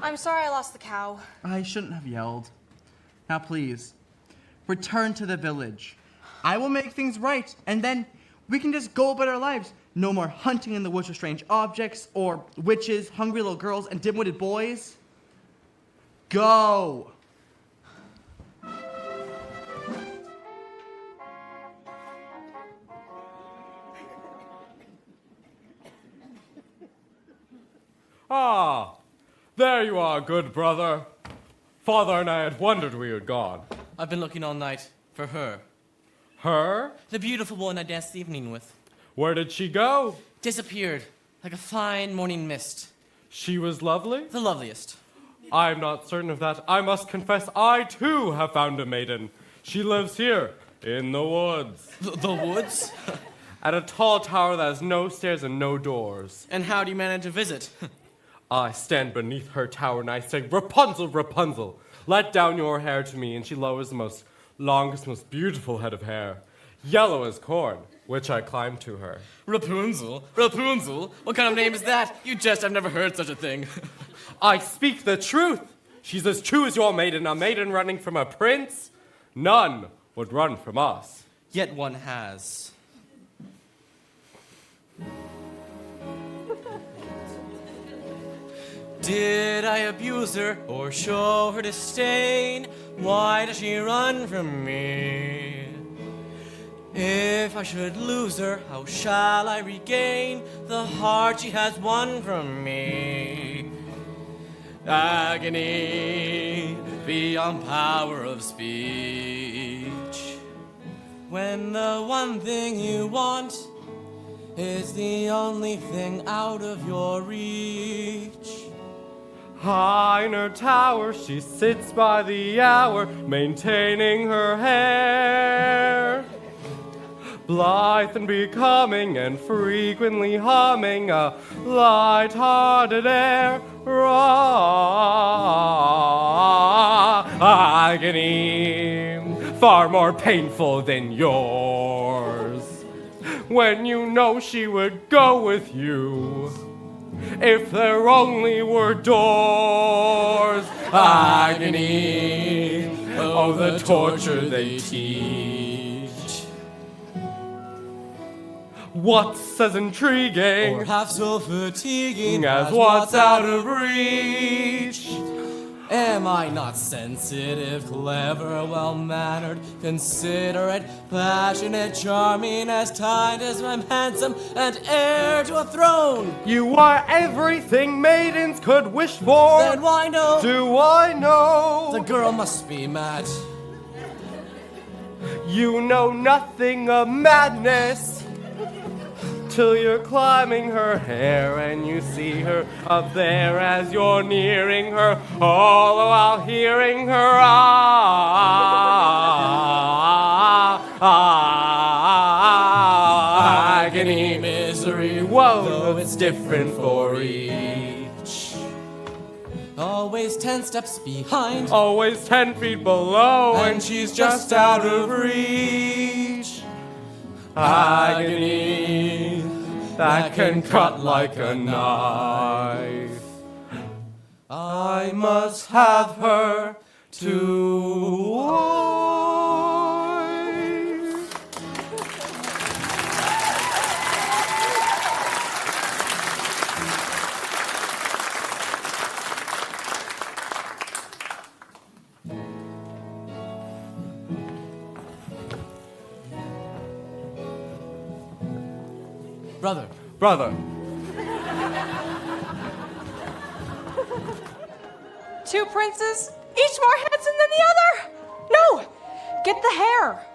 I'm sorry I lost the cow. I shouldn't have yelled. Now please, return to the village. I will make things right, and then we can just go about our lives. No more hunting in the woods for strange objects, or witches, hungry little girls, and dim-witted boys. Go! Ah, there you are, good brother. Father and I had wondered where you'd gone. I've been looking all night for her. Her? The beautiful one I danced the evening with. Where did she go? Disappeared, like a fine morning mist. She was lovely? The loveliest. I'm not certain of that. I must confess I, too, have found a maiden. She lives here, in the woods. The woods? At a tall tower that has no stairs and no doors. And how do you manage a visit? I stand beneath her tower and I say, Rapunzel, Rapunzel, let down your hair to me. And she lowers the most longest, most beautiful head of hair, yellow as corn, which I climb to her. Rapunzel? Rapunzel? What kind of name is that? You jest, I've never heard such a thing. I speak the truth. She's as true as your maiden, a maiden running from a prince. None would run from us. Yet one has. Did I abuse her or show her disdain? Why does she run from me? If I should lose her, how shall I regain the heart she has won from me? Agony beyond power of speech. When the one thing you want is the only thing out of your reach. High in her tower, she sits by the hour, maintaining her hair. Blithe and becoming, and frequently humming a light-hearted air. Agony, far more painful than yours. When you know she would go with you, if there only were doors. Agony, oh, the torture they teach. What's as intriguing, Or half so fatiguing as what's out of reach? Am I not sensitive, clever, well-mannered, considerate, passionate, charming, as kind as I'm handsome, and heir to a throne? You are everything maidens could wish for. Then why no? Do I know? The girl must be mad. You know nothing of madness till you're climbing her hair and you see her up there as you're nearing her, all while hearing her agony, misery. Whoa, Though it's different for each. Always 10 steps behind, always 10 feet below, and she's just out of reach. Agony that can cut like a knife. I must have her to wife. Brother, Brother, Two princes, each more handsome than the other. No, get the hair.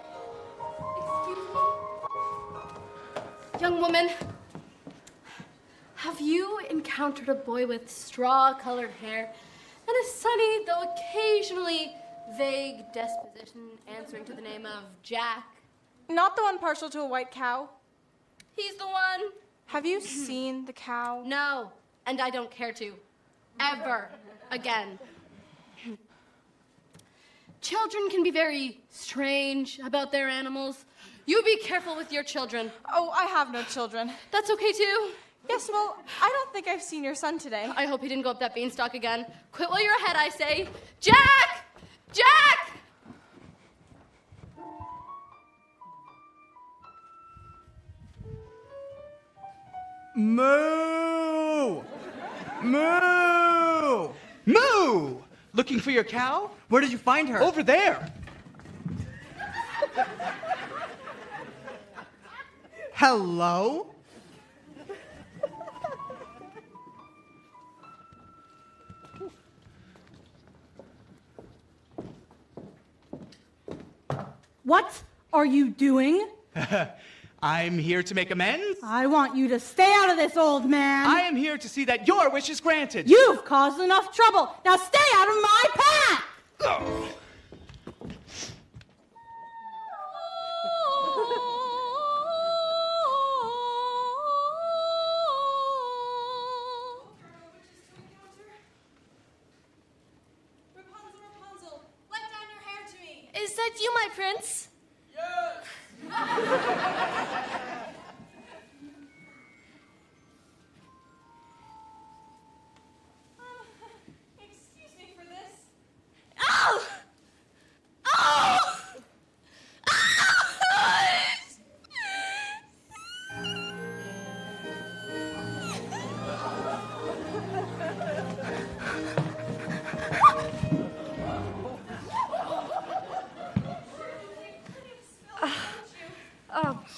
Young woman, have you encountered a boy with straw-colored hair and a sunny, though occasionally vague disposition answering to the name of Jack? Not the one partial to a white cow. He's the one. Have you seen the cow? No, and I don't care to. Ever again. Children can be very strange about their animals. You be careful with your children. Oh, I have no children. That's okay too. Yes, well, I don't think I've seen your son today. I hope he didn't go up that beanstalk again. Quit while you're ahead, I say. Jack! Jack! Moo! Moo! Moo! Looking for your cow? Where did you find her? Over there. Hello? What are you doing? I'm here to make amends. I want you to stay out of this, old man. I am here to see that your wish is granted. You've caused enough trouble. Now stay out of my path! Oh. Rapunzel, let down your hair to me. Is that you, my prince? Excuse me for this. Oh! Oh!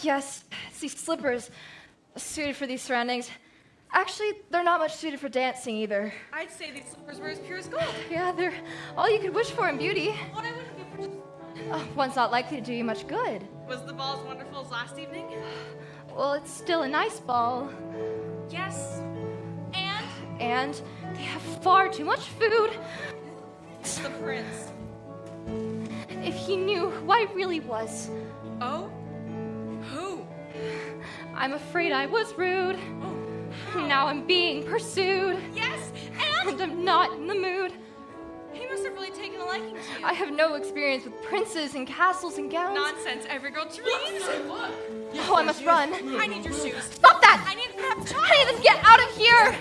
Yes, it's these slippers suited for these surroundings. Actually, they're not much suited for dancing either. I'd say these slippers were as pure as gold. Yeah, they're all you could wish for in beauty. What I wouldn't give for just... One's not likely to do you much good. Was the ball as wonderful as last evening? Well, it's still a nice ball. Yes. And they have far too much food. The prince. If he knew who I really was. Oh? Who? I'm afraid I was rude. Now I'm being pursued. Yes, and I'm not in the mood. He must have really taken a liking to you. I have no experience with princes and castles and gowns. Nonsense, every girl dreams. Oh, I must run. I need your shoes. Stop that! I need to have time. I need to get out of here!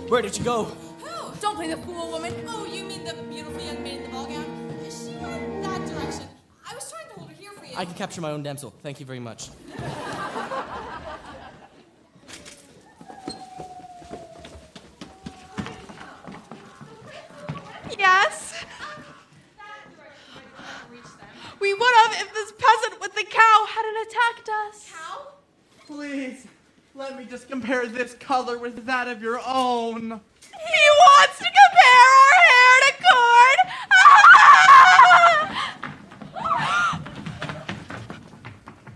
Where did you go? Who? Don't play the fool, woman. Oh, you mean the beautiful young maid in the ball gown? She went that direction. I was trying to hold her here for you. I can capture my own damsel. Thank you very much. Yes? We would have if this peasant with the cow hadn't attacked us. Cow? Please, let me just compare this color with that of your own. He wants to compare our hair to corn.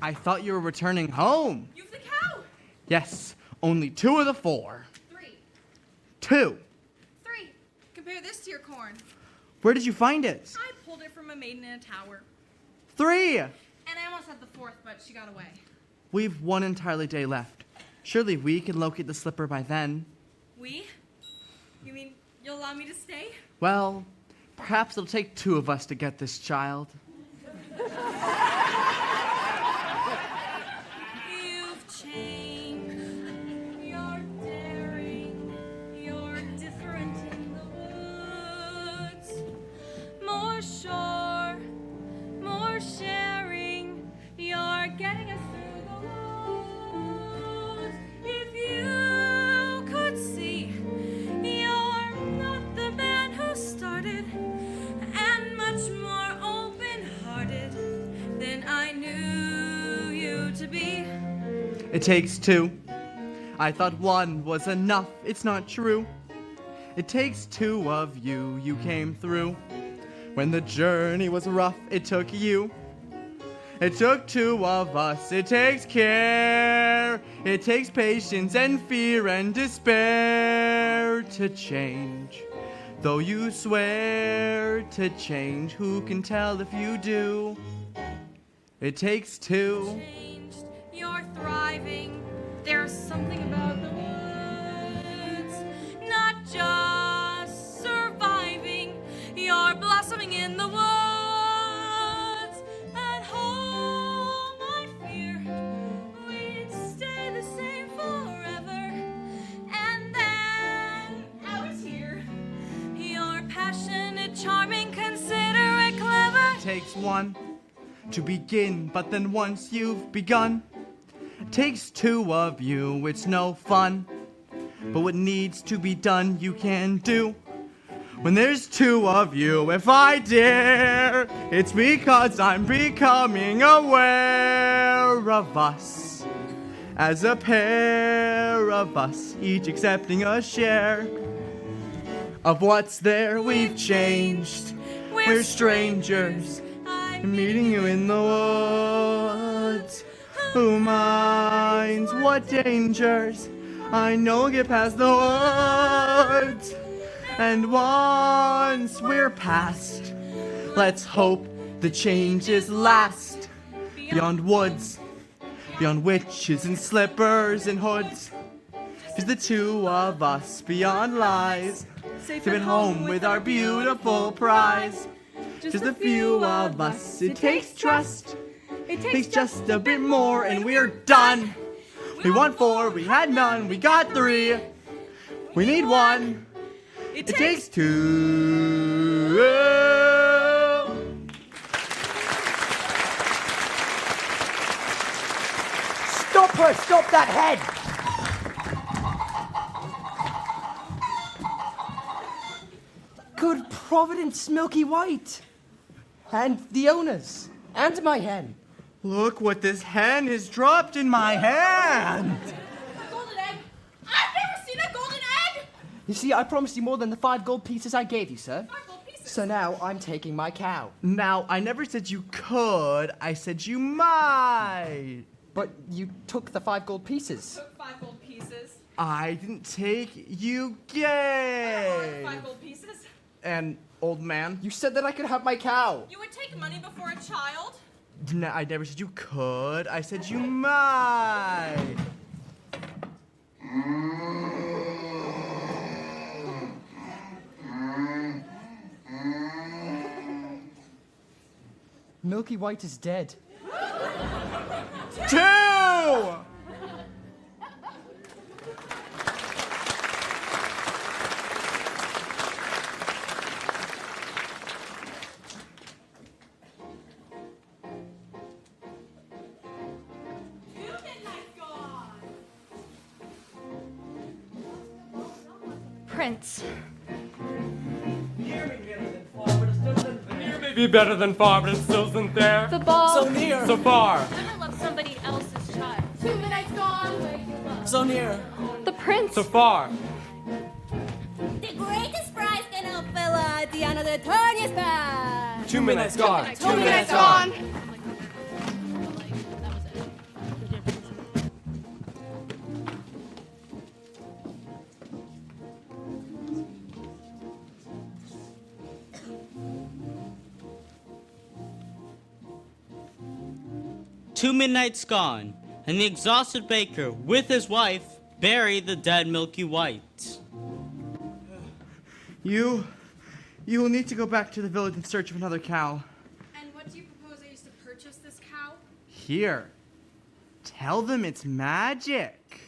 I thought you were returning home. You've the cow. Yes, only 2 of the 4. 3. 2. 3. Compare this to your corn. Where did you find it? I pulled it from a maiden in a tower. 3. And I almost had the 4th, but she got away. We've 1 entirely day left. Surely we can locate the slipper by then. We? You mean you'll allow me to stay? Well, perhaps it'll take 2 of us to get this child. You've changed. You're daring. You're different in the woods. More sure, more sharing. You're getting us through the woods. If you could see, you're not the man who started, and much more open-hearted than I knew you to be. It takes 2. I thought 1 was enough. It's not true. It takes 2 of you. You came through. When the journey was rough, it took you. It took 2 of us. It takes care. It takes patience and fear and despair to change. Though you swear to change, who can tell if you do? It takes 2. Changed, you're thriving. There's something about the woods, not just surviving. You're blossoming in the woods. At home, I feared we'd stay the same forever. And then out here, you're passionate, charming, considerate, clever. It takes 1 to begin, but then once you've begun, it takes 2 of you. It's no fun, but what needs to be done you can do. When there's 2 of you, if I dare, it's because I'm becoming aware of us as a pair of us, each accepting a share of what's there. We've changed, we're strangers, meeting you in the woods. Who minds what dangers? I know get past the woods. And once we're past, let's hope the changes last. Beyond woods, beyond witches and slippers and hoods. Just the 2 of us beyond lies. Safe at home with our beautiful prize. Just a few of us. It takes trust. It takes just a bit more and we're done. We want 4, we had none, we got 3. We need 1. It takes 2. Stop her! Stop that head! Good Providence, Milky White. And the owners. And my hen. Look what this hen has dropped in my hand. Golden egg? I've never seen a golden egg! You see, I promised you more than the 5 gold pieces I gave you, sir. 5 gold pieces. So now I'm taking my cow. Now, I never said you could, I said you might. But you took the 5 gold pieces. Took 5 gold pieces. I didn't take, you Are gave. 5 gold pieces? And, old man, You said that I could have my cow. You would take money before a child? I never said you could, I said you might. Milky White is dead. 2! Prince. Near may be better than far, but it still isn't there. The ball. So near. So far. I love somebody else's child. 2 minutes gone. Where you love. So near. The prince. So far. The greatest prize cannot fill at the end of the turn is back. 2 minutes gone. 2 minutes gone. Two midnights gone, and the exhausted baker, with his wife, bury the dead Milky White. You will need to go back to the village in search of another cow. And what do you propose I use to purchase this cow? Here. Tell them it's magic.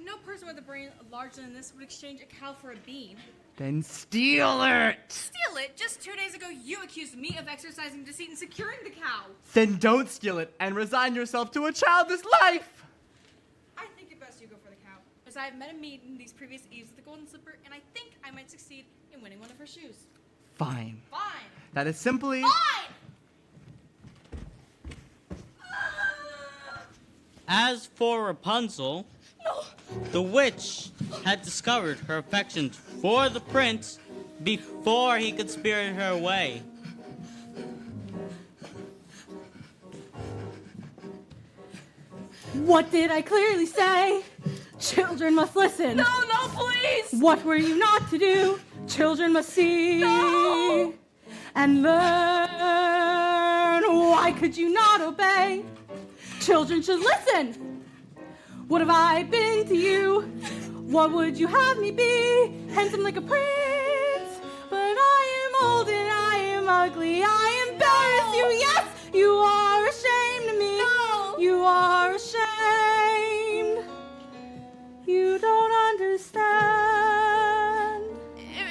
No person with a brain larger than this would exchange a cow for a bean. Then steal it. Steal it? Just 2 days ago, you accused me of exercising deceit and securing the cow. Then don't steal it and resign yourself to a childless life. I think it best you go for the cow, as I have met a maiden these previous eves with the golden slipper, and I think I might succeed in winning one of her shoes. Fine. Fine. That is simply... Fine! As for Rapunzel, the witch had discovered her affections for the prince before he could spirit her away. What did I clearly say? Children must listen. No, please! What were you not to do? Children must see and learn. Why could you not obey? Children should listen. What have I been to you? What would you have me be? Handsome like a prince, but I am old and I am ugly. I embarrass you. Yes, you are ashamed of me. No. You are ashamed. You don't understand.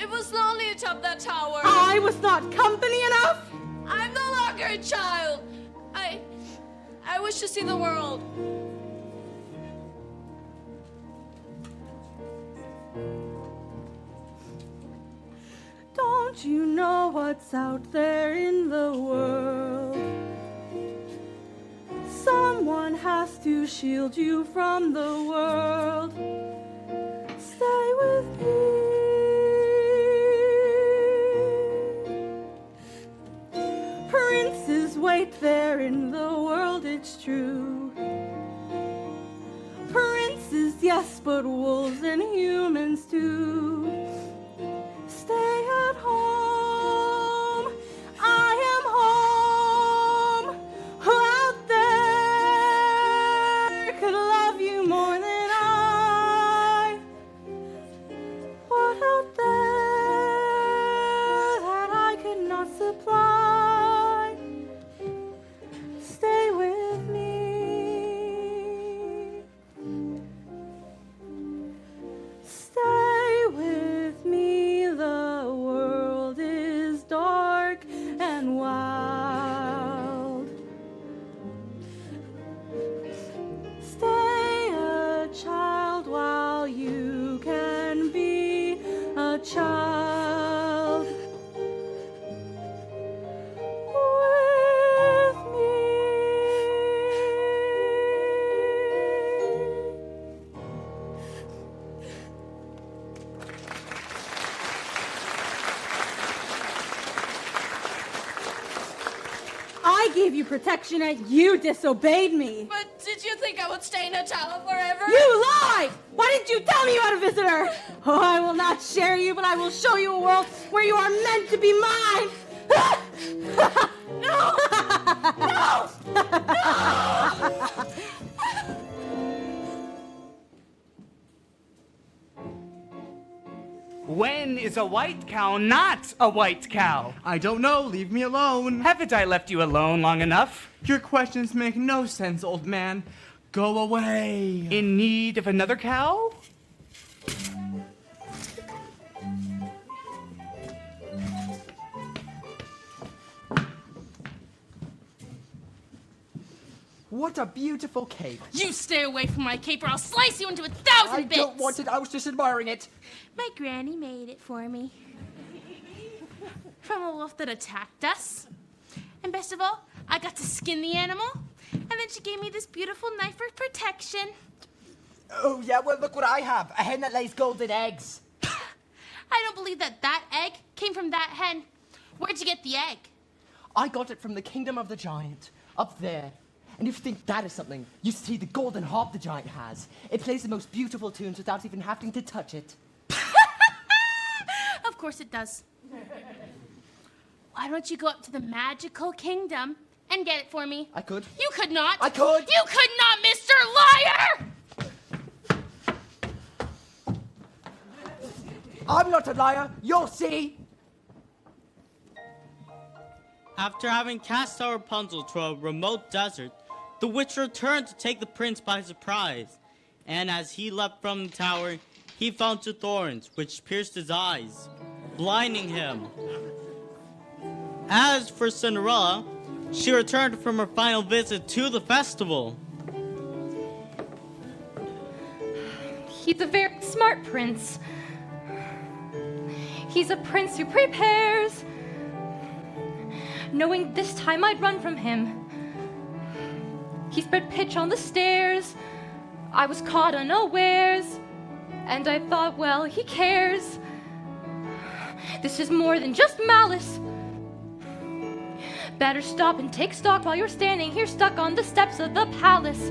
It was lonely atop that tower. I was not company enough. I'm no longer a child. I wish to see the world. Don't you know what's out there in the world? Someone has to shield you from the world. Stay with me. Princes wait there in the world, it's true. Princes, yes, but wolves and humans too. Stay at home. I am home. Who out there could love you more than I? What out there that I could not supply? Stay with me. Stay with I gave you protection and you disobeyed me. But did you think I would stay in a tower forever? You lied! Why didn't you tell me you had a visitor? Oh, I will not share you, but I will show you a world where you are meant to be mine. No! No! When is a white cow not a white cow? I don't know. Leave me alone. Haven't I left you alone long enough? Your questions make no sense, old man. Go away. In need of another cow? What a beautiful cape. You stay away from my cape or I'll slice you into 1,000 I bits. don't want it. I was just admiring it. My granny made it for me. From a wolf that attacked us. And best of all, I got to skin the animal. And then she gave me this beautiful knife for protection. Oh, yeah, well, look what I have. A hen that lays golden eggs. I don't believe that egg came from that hen. Where'd you get the egg? I got it from the kingdom of the giant, up there. And if you think that is something, you see the golden harp the giant has. It plays the most beautiful tunes without even having to touch it. Of course it does. Why don't you go up to the magical kingdom and get it for me? I could. You could not. I could. You could not, Mr. Liar! I'm not a liar. You'll see. After having cast out Rapunzel to a remote desert, the witch returned to take the prince by surprise. And as he leapt from the tower, he fell into thorns, which pierced his eyes, blinding him. As for Cinderella, she returned from her final visit to the festival. He's a very smart prince. He's a prince who prepares, knowing this time I'd run from him. He spread pitch on the stairs. I was caught unawares, and I thought, well, he cares. This is more than just malice. Better stop and take stock while you're standing here stuck on the steps of the palace.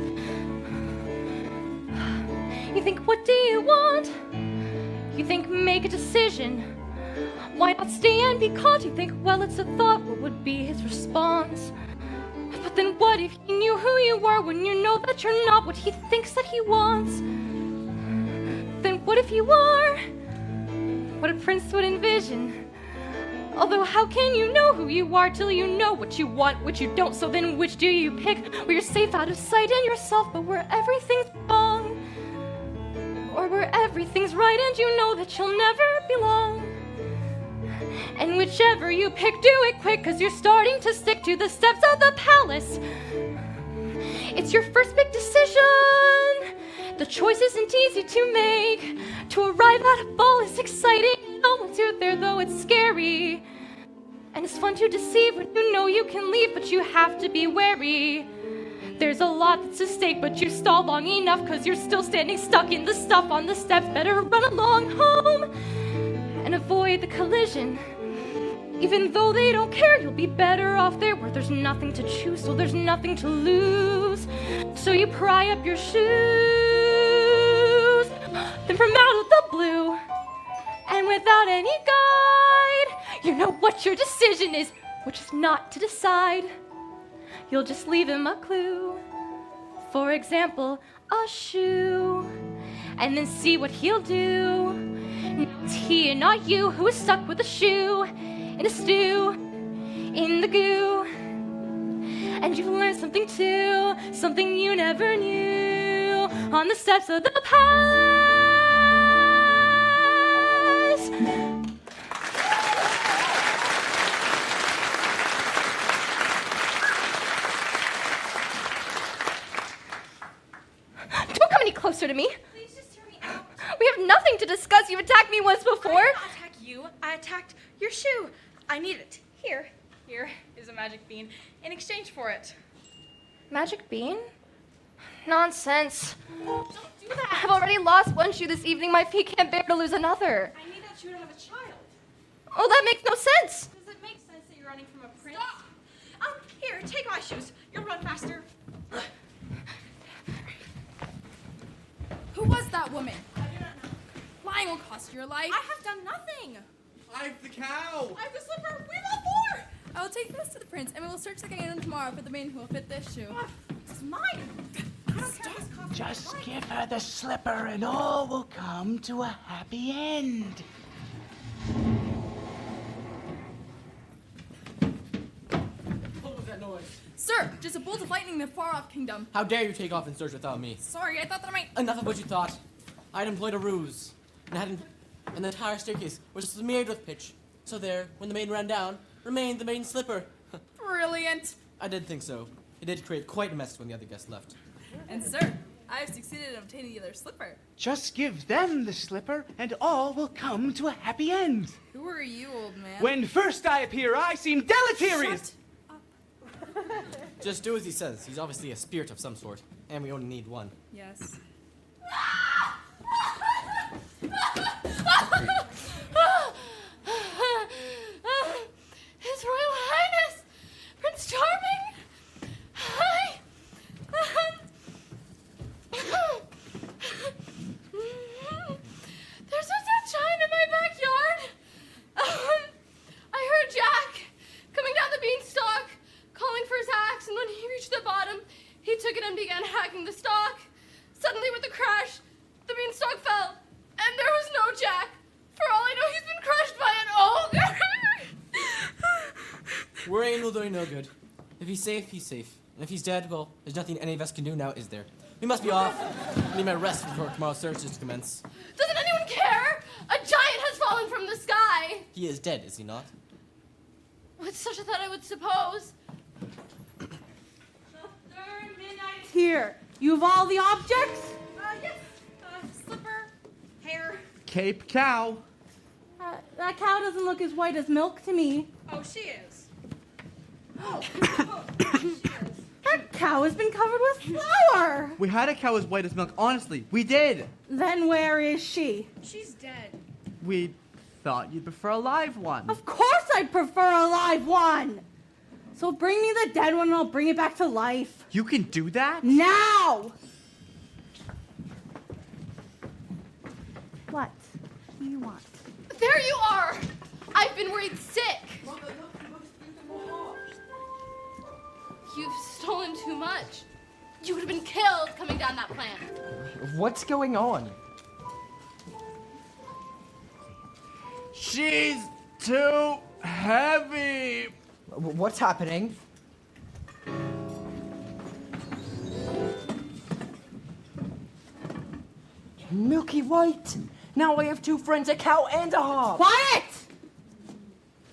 You think, what do you want? You think, make a decision. Why not stay and be caught? You think, well, it's a thought. What would be his response? But then what if he knew who you are when you know that you're not what he thinks that he wants? Then what if you are what a prince would envision? Although how can you know who you are till you know what you want, what you don't? So then which do you pick? Where you're safe out of sight and yourself, but where everything's wrong? Or where everything's right and you know that you'll never belong? And whichever you pick, do it quick, 'cause you're starting to stick to the steps of the palace. It's your first big decision. The choice isn't easy to make. To arrive at a ball is exciting. Once you're there, though, it's scary. And it's fun to deceive when you know you can leave, but you have to be wary. There's a lot that's at stake, but you stall long enough, 'cause you're still standing stuck in the stuff on the steps. Better run along home and avoid the collision. Even though they don't care, you'll be better off there where there's nothing to choose, so there's nothing to lose. So you pry up your shoes. Then from out of the blue, and without any guide, you know what your decision is, which is not to decide. You'll just leave him a clue. For example, a shoe. And then see what he'll do. It's he and not you who is stuck with a shoe in a stew, in the goo. And you've learned something too, something you never knew, on the steps of the palace. Don't come any closer to me. Please just hear me out. We have nothing to discuss. You've attacked me once before. I did not attack you. I attacked your shoe. I need it. Here is a magic bean in exchange for it. Magic bean? Nonsense. Don't do that. I've already lost one shoe this evening. My feet can't bear to lose another. I need that shoe to have a child. Oh, that makes no sense. Does it make sense that you're running from a prince? Stop. Here, take woman. Lying will cost your life. I have done nothing. I've the cow. I have the slipper. We have all 4. I will take this to the prince, and we will search the kingdom tomorrow for the maiden who will fit this shoe. It's mine. I don't care. This cost Just give her the slipper and all will come to a happy end. What was that noise? Sir, just a bolt of lightning in the far-off kingdom. How dare you take off and search without me? Sorry, I thought that I might... Enough of what you thought. I'd employed a ruse, and the entire staircase was smeared with pitch. So there, when the maiden ran down, remained the maiden's slipper. Brilliant. I did think so. It did create quite a mess when the other guests left. And sir, I have succeeded in obtaining the other slipper. Just give them the slipper and all will come to a happy end. Who are you, old man? When first I appear, I seem deleterious. Just do as he says. He's obviously a spirit of some sort, and we only need one. Yes. His Royal Highness, Prince Charming. Hi. There's a dead giant in my backyard. I heard Jack coming down the beanstalk, calling for his axe, and when he reached the bottom, he took it and began hacking the stalk. Suddenly, with a crash, the beanstalk fell, and there was no Jack. For all I know, he's been crushed by an ogre. Worrying will do him no good. If he's safe, he's safe. And if he's dead, well, there's nothing any of us can do now, is there? We must be off. I need my rest before tomorrow's search is to commence. Doesn't anyone care? A giant has fallen from the sky. He is dead, is he not? With such a thought, I would suppose. The third midnight is here. You have all the objects? Yes. Slipper, hair. Cape Cow. That cow doesn't look as white as milk to me. Oh, she is. That cow has been covered with flour. We had a cow as white as milk. Honestly, we did. Then where is she? She's dead. We thought you'd prefer a live one. Of course I'd prefer a live one. So bring me the dead one and I'll bring it back to life. You can do that? Now! What do you want? There you are. I've been worried sick. You've stolen too much. You would have been killed coming down that plant. What's going on? She's too heavy. What's happening? Milky White! Now I have 2 friends, a cow and a hog! Quiet!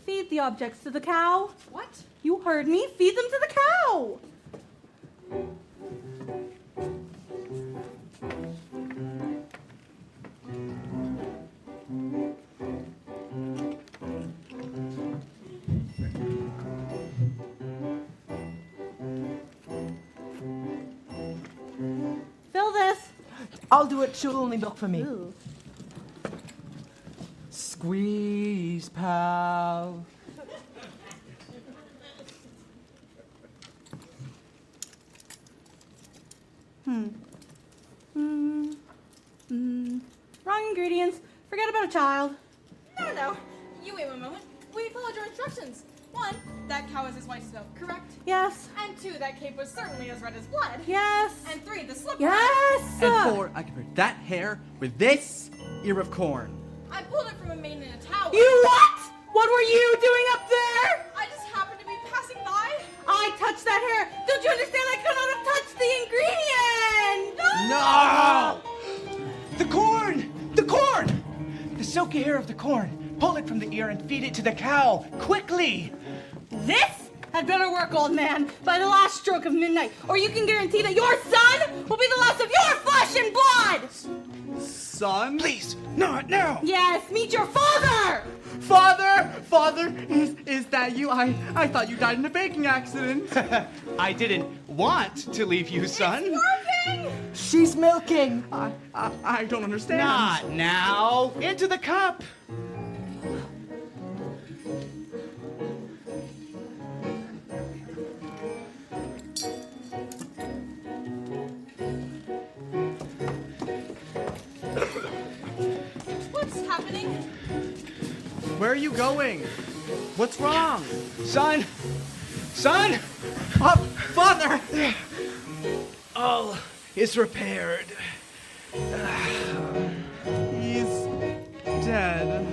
Feed the objects to the cow. What? You heard me. Feed them to the cow. Fill this. I'll do it, she'll only milk for me. Ooh. Squeeze, pal. Wrong ingredients. Forget about a child. No. You wait one moment. We followed your instructions. 1, that cow is as white as milk, correct? Yes. And 2, that cape was certainly as red as blood. Yes. And 3, the slipper. Yes. And 4, I compared that hair with this ear of corn. I pulled it from a maiden in a towel. You what? What were you doing up there? I just happened to be passing by. I touched that hair. Don't you understand? I could not have touched the ingredient. No! The corn! The corn! The silky hair of the corn. Pull it from the ear and feed it to the cow. Quickly! This had better work, old man, by the last stroke of midnight, or you can guarantee that your son will be the loss of your flesh and blood! Son? Please, not now! Yes, meet your father! Father, is that you? I thought you died in a baking accident. I didn't want to leave you, son. It's working! She's milking! I don't understand. Not now! Into the cup! you going? What's wrong? Son! Son! Father! All is repaired. He's dead.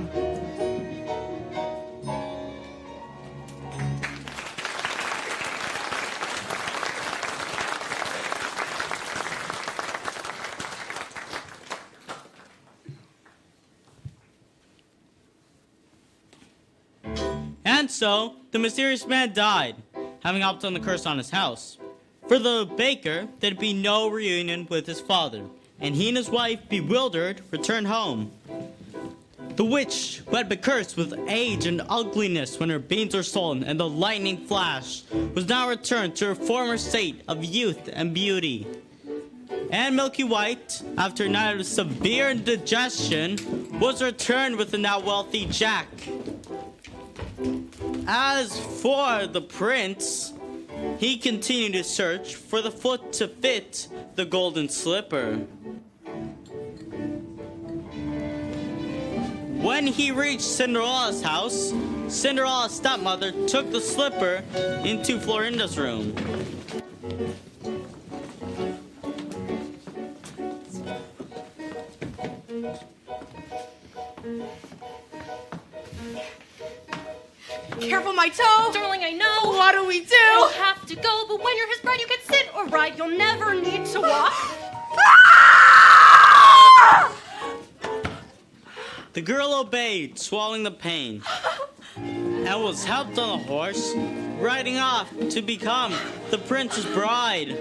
And so, the mysterious man died, having helped on the curse on his house. For the baker, there'd be no reunion with his father, and he and his wife, bewildered, returned home. The witch, who had been cursed with age and ugliness when her beans were stolen and the lightning flashed, was now returned to her former state of youth and beauty. And Milky White, after a night of severe indigestion, was returned with the now wealthy Jack. As for the prince, he continued his search for the foot to fit the golden slipper. When he reached Cinderella's house, Cinderella's stepmother took the slipper into Florinda's room. Careful, my toe! Darling, I know. What do we do? You'll have to go, but when you're his bride, you can sit or ride. You'll never need to walk. The girl obeyed, swallowing the pain, and was helped on a horse, riding off to become the prince's bride.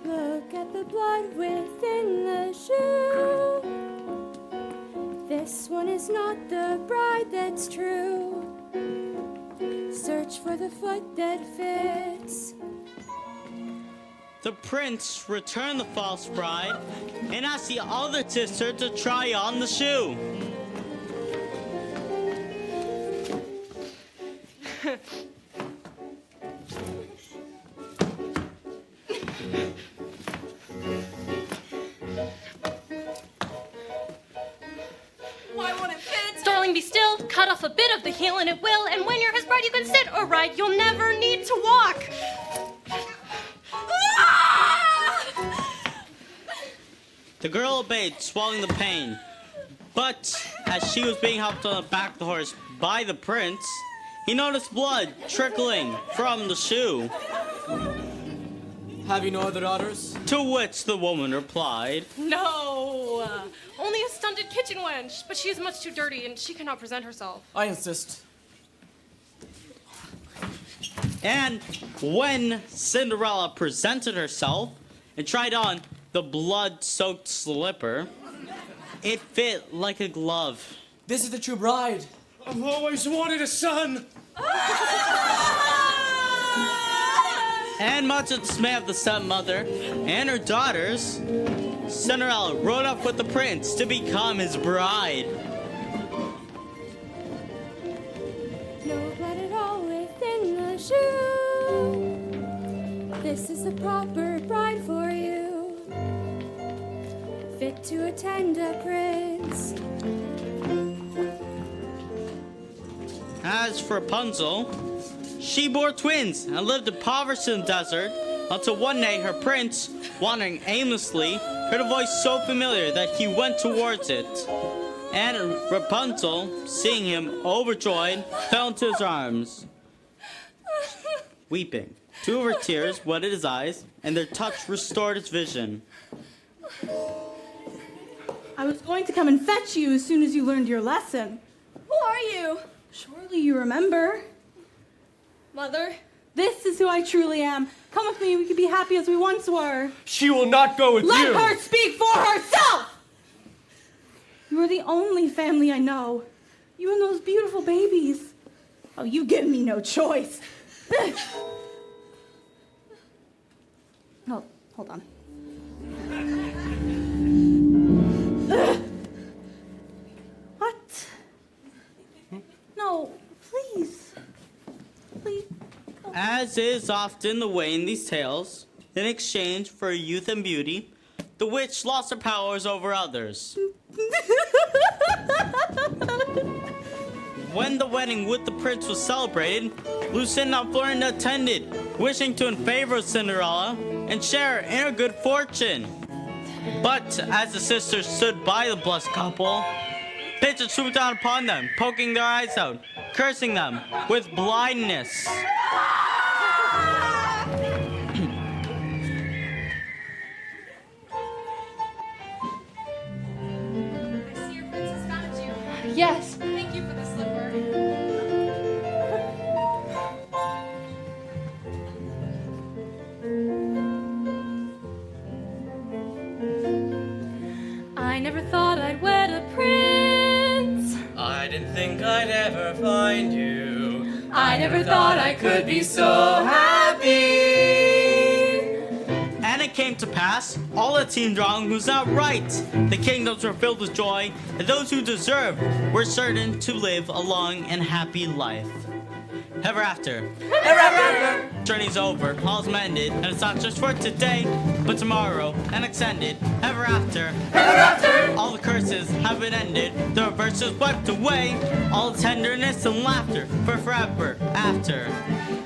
Look at the blood within the shoe. This one is not the bride that's true. Search for the foot that fits. The prince returned the false bride and asked the other sister to try on the shoe. Why won't it fit? Darling, be still. Cut off a bit of the heel and it will. And when you're his bride, you can sit or ride. You'll never need to walk. The girl obeyed, swallowing the pain. But as she was being helped on the back of the horse by the prince, he noticed blood trickling from the shoe. Have you no other daughters? To which the woman replied, No. Only a stunted kitchen wench. But she is much too dirty and she cannot present herself. I insist. And when Cinderella presented herself and tried on the blood-soaked slipper, it fit like a glove. This is the true bride. I've always wanted a son. And much to the dismay of the stepmother and her daughters, Cinderella rode up with the prince to become his bride. No blood at all within the shoe. This is the proper bride for you. Fit to attend a prince. As for Rapunzel, she bore twins and lived impoverished in the desert until one day her prince, wandering aimlessly, heard a voice so familiar that he went towards it. And Rapunzel, seeing him overjoyed, fell into his arms, weeping. Two of her tears wetted his eyes, and their touch restored his vision. I was going to come and fetch you as soon as you learned your lesson. Who are you? Surely you remember. Mother? This is who I truly am. Come with me, we can be happy as we once were. She will not go with you. Let her speak for herself! You are the only family I know. You and those beautiful babies. Oh, you give me no choice. Oh, hold on. What? No, please. Please. As As is often the way in these tales, in exchange for youth and beauty, the witch lost her powers over others. When the wedding with the prince was celebrated, Lucinda and Florinda attended, wishing to favor Cinderella and share in her good fortune. But as the sisters stood by the blessed couple, Pitcher swooped down upon them, poking their eyes out, cursing them with blindness. I see your princess found you. Yes. Thank you for the slipper. I never thought I'd wed a prince. I didn't think I'd ever find you. I never thought I could be so happy. And it came to pass, all that seemed wrong was not right. The kingdoms were filled with joy, and those who deserved were certain to live a long and happy life. Ever after. Ever after. Journey's over, all's mended, and it's not just for today, but tomorrow, and extended. Ever after. Ever after. All the curses have been ended, the reverses wiped away, all tenderness and laughter for forever after.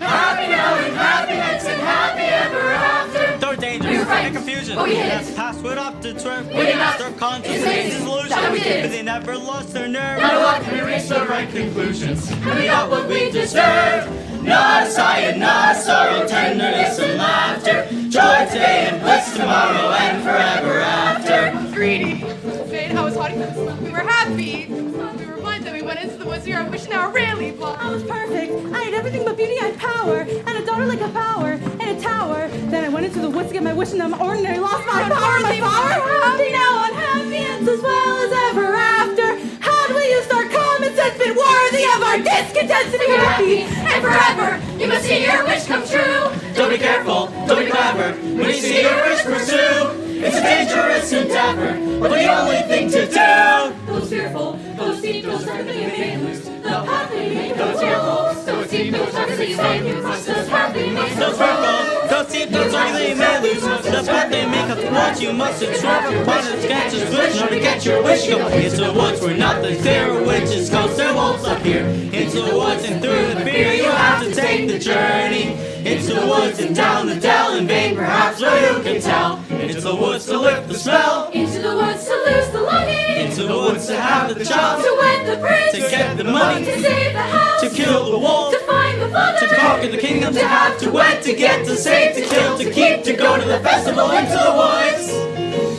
Happy now and happiness and happy ever after. There were dangers We were right. and confusion. But we hid That's it. past what often swerve. We did not. Their conscience It's and amazing disillusion. that we did it. But they never lost their nerve. Now what we reached the right conclusions, and we got what we deserved. Not a sigh and not a sorrow, tenderness and laughter. Joy today and bliss tomorrow and forever after. Greedy. Fate, I was haughty for the slip. We were happy. We were blind, then we went into the woods. We are wishing now really blind. I was perfect. I had everything but beauty. I had power, and a daughter like a flower, and a tower. Then I went into the woods to get my wish, and I'm ordinary. Lost my power, my power. Happy now, unhappy ends as well as ever after. Had we used our common sense, been worthy of our discontent, to be happy And forever, you must see your wish come true. Don't be careful, don't be clever, when you see your wish pursue. It's a dangerous endeavor, but the only thing to do. Those fearful, those deep, those dark that you may lose. The path that you make, those fearful, those deep, those dark that you may lose. Those path that you make, Those purple, those deep, those dark that you may lose. The path they make up towards you must swerve upon its sketches which to get your wish go. Into the woods where nothing's there, witches, ghosts, and wolves appear. Into the woods and through the fear you have to take the journey. Into the woods and down the dell in vain, perhaps where you can tell. Into the woods to lift the smell. into the woods to lose the longing. Into the woods to have the child. To wed the prince. To get the money. To save the house. To kill the wolf. To find the father. To conquer the kingdom. To have, to wed, to get, to save, to kill, to keep, to go to the festival. Into the woods.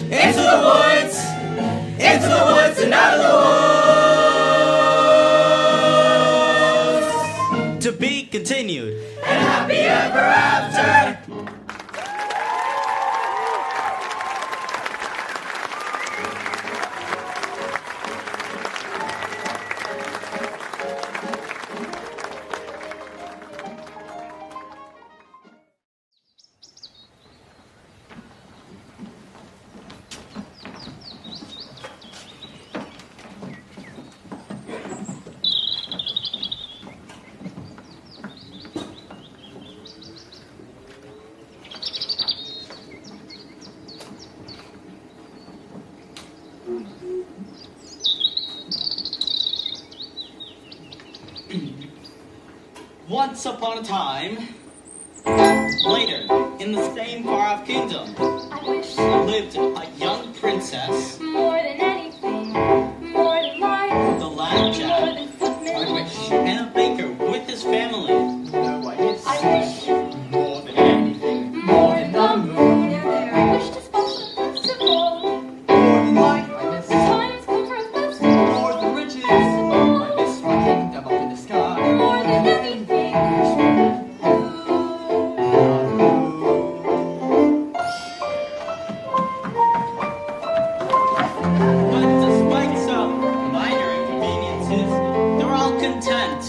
Into the woods. Into the woods and out of the woods. To be continued. And happy ever after. Once upon a time, later, in the same far-off kingdom, I wish lived a young princess, more than anything, more than life, the lad more Jack, than footmen. and a baker with his family. I wish More than anything, more than the moon. I wish to spot the festival. more than life, The time has come for a festival. more than riches. I miss my kingdom up in the sky. More than anything. But despite some minor inconveniences, they were all content.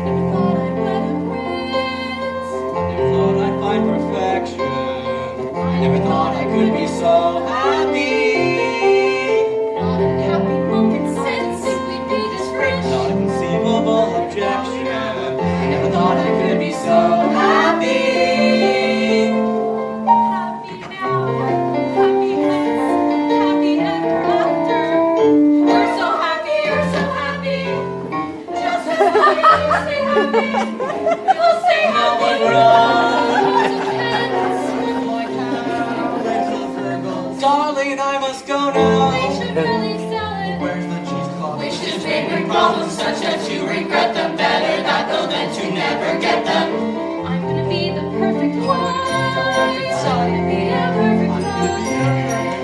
Never thought I'd wed a prince. Never thought I'd find perfection. Never thought I could be so happy. Not a happy moment since we'd be this rich. Not a conceivable objection. I never thought I could be so happy. Darling, I must go now. We should really sell it. Where's the cheesecloth? Wishes may bring problems such that you regret them. Better that though than to never get them. I'm gonna be the perfect wife. I'm gonna be a perfect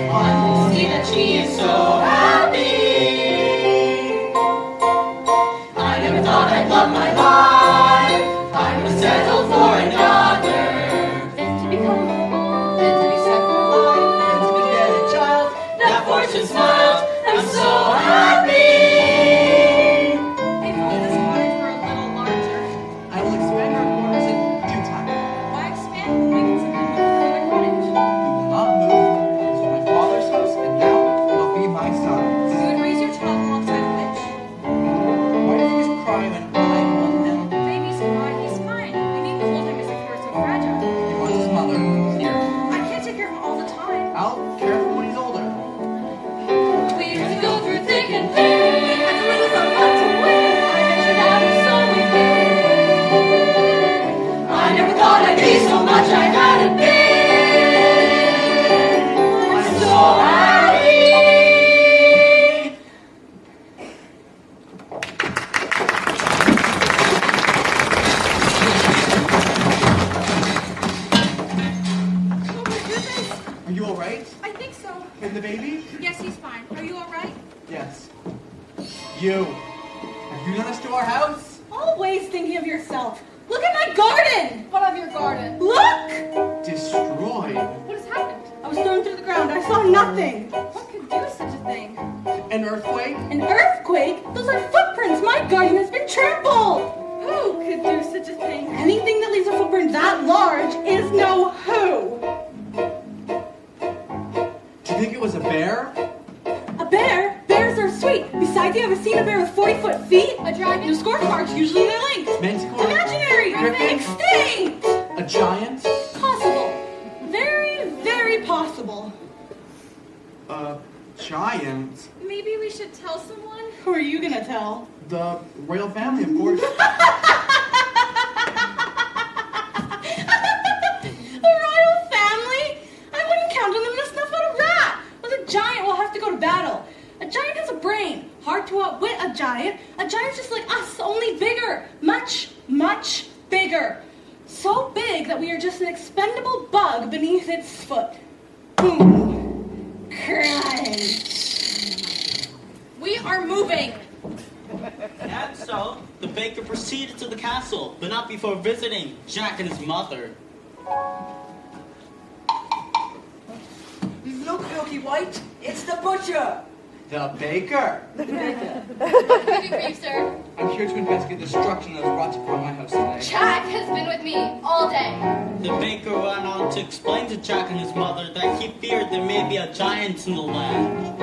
wife. See that she is so happy. I never thought I'd love my life. I would settle for another. Then to become a mom. Then to be set for life. Then to beget a child. That fortune smiled. I'm so happy. If only this cottage were a little larger. I will expand our quarters in due time. Why expand when we can simply move to another cottage? We will not move. This is my father's house, and now it will be my son's. You would raise your child alongside a witch. Why does he just cry when I hold him? Baby's fine, he's fine. We need to hold him as if he were so fragile. He wants his mother. Here. I can't take care of him all the time. I'll care for him when he's older. We had to go through thick and thin. We had to lose a lot to win. I ventured out and so we did. I never thought I'd be so much I hadn't been. I'm so happy. Oh my goodness. Are you all right? I think so. And the baby? Yes, he's fine. Are you all right? Yes. You. Have you done this to our house? Always thinking of yourself. Look at my garden! What of your garden? Look! Destroyed. What has happened? I was thrown through the ground. I saw nothing. What could do such a thing? An earthquake? An earthquake? Those are footprints. My garden has been trampled. Who could do such a thing? Anything that leaves a footprint that large is no who. Do you think it was a bear? A bear? Bears are sweet. Besides, you ever seen a bear with 40-foot feet? A dragon? No scorch marks, usually they're linked. Manticore? Imaginary! Griffin? Extinct! A giant? Possible. Very, very possible. A giant? Maybe we should tell someone? Who are you gonna tell? The royal family, of course. A royal family? I wouldn't count on them to snuff out a rat. With a giant, we'll have to go to battle. A giant has a brain. Hard to outwit a giant. A giant's just like us, only bigger. Much, much bigger. So big that we are just an expendable bug beneath its foot. Boom. Crunch. We are moving. And so, the baker proceeded to the castle, but not before visiting Jack and his mother. Look, Milky White, it's the butcher. The baker. What can I do for you, sir? I'm here to investigate the destruction that was brought upon my house today. Jack has been with me all day. The baker went on to explain to Jack and his mother that he feared there may be a giant in the land.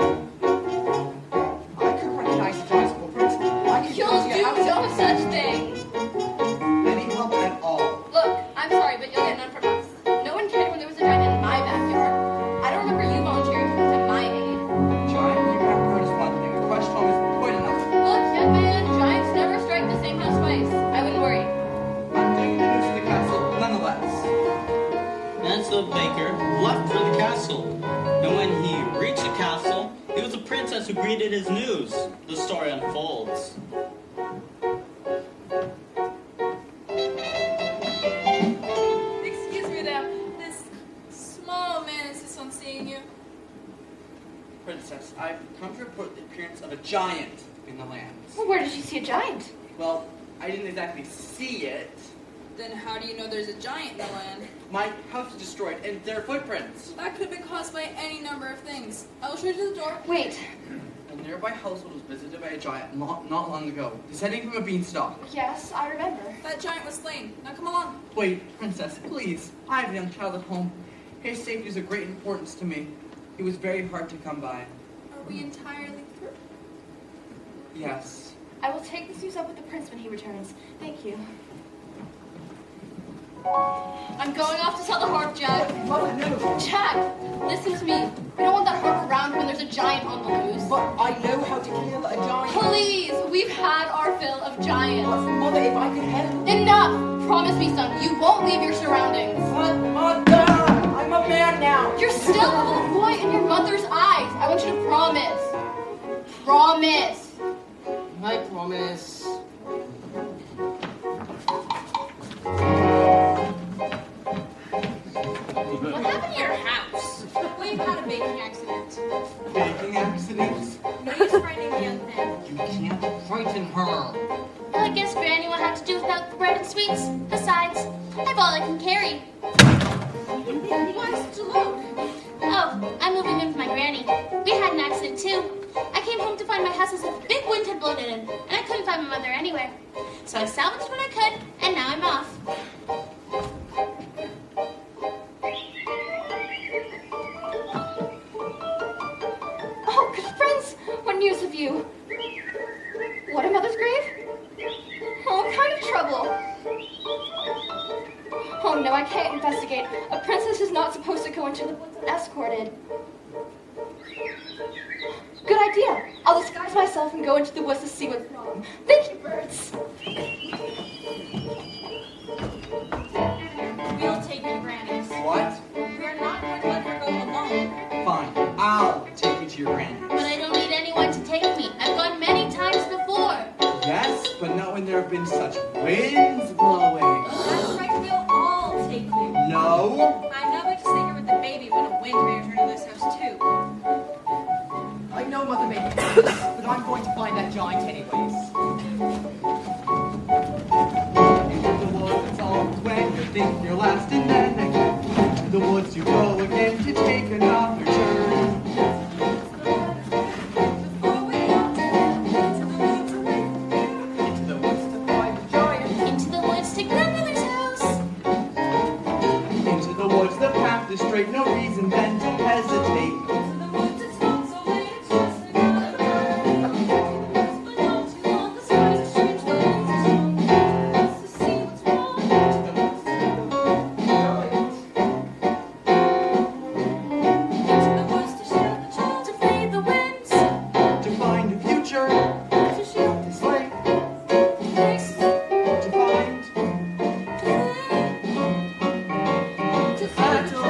I could recognize the giant's footprints. I could You'll do no such thing. any help at all. Look, I'm sorry, but you'll get none from us. No one cared when there was a giant in my backyard. I don't remember you volunteering to come to my aid. Giant you have heard is one thing. A crushed home is quite enough. Look, young man, giants never strike the same house twice. I wouldn't worry. I'm taking the news to the castle, nonetheless. And so the baker left for the castle. And when he reached the castle, it was a princess who greeted his news. The story unfolds. Excuse me there. This small man insists on seeing you. Princess, I've come to report the appearance of a giant in the land. Well, where did you see a giant? Well, I didn't exactly see it. Then how do you know there's a giant in the land? My house was destroyed, and there are footprints. That could have been caused by any number of things. I will show you to the door. Wait. A nearby household was visited by a giant not long ago, descending from a beanstalk. Yes, I remember. That giant was slain. Now come along. Wait, Princess, please. I have a young child at home. His safety is of great importance to me. He was very hard to come by. Are we entirely through? Yes. I will take this news up with the prince when he returns. Thank you. I'm going off to tell the harp, Jack. Mother, no. Jack, listen to me. We don't want that harp around when there's a giant on the loose. But I know how to kill a giant. Please, we've had our fill of giants. Mother, if I could help. Enough! Promise me, son, you won't leave your surroundings. Mother, I'm a man now. You're still a little boy, and your mother mother's eyes. I want you to promise. Promise. I promise. What happened to your house? We've had a baking accident. Baking accidents? No use frightening the young thing. You can't frighten her. Well, I guess Granny will have to do without the bread and sweets. Besides, I've all I can carry. Why such a load? Oh, I'm moving in with my granny. We had an accident too. I came home to find my house as if a big wind had blown it in, and I couldn't find my mother anywhere. So I salvaged what I could, and now I'm off. Oh, good friends, what news have you? What, a mother's grave? Oh, what kind of trouble? Oh no, I can't investigate. A princess is not supposed to go into the woods unescorted. Good idea. I'll disguise myself and go into the woods to see what's wrong. Thank you, birds. We'll take you to Granny's. What? We're not going to let her go alone. Fine, I'll take you to your granny. But I don't need anyone to take me. I've gone many times before. Yes, but not when there have been such winds blowing. That's right, we'll all take you. No. I'm not going to stay here with the baby when a wind may return to this house too. I know Mother made me do this, but I'm going to find that giant anyways. Into the woods, it's all when you think you're last, and then again. To the woods you go again to take another turn. Into the woods to find the giant. Into the woods to grandmother's house. Into the woods, the path is straight, no reason then to hesitate. To fade the winds. To find a future. To slay. To find. To battle.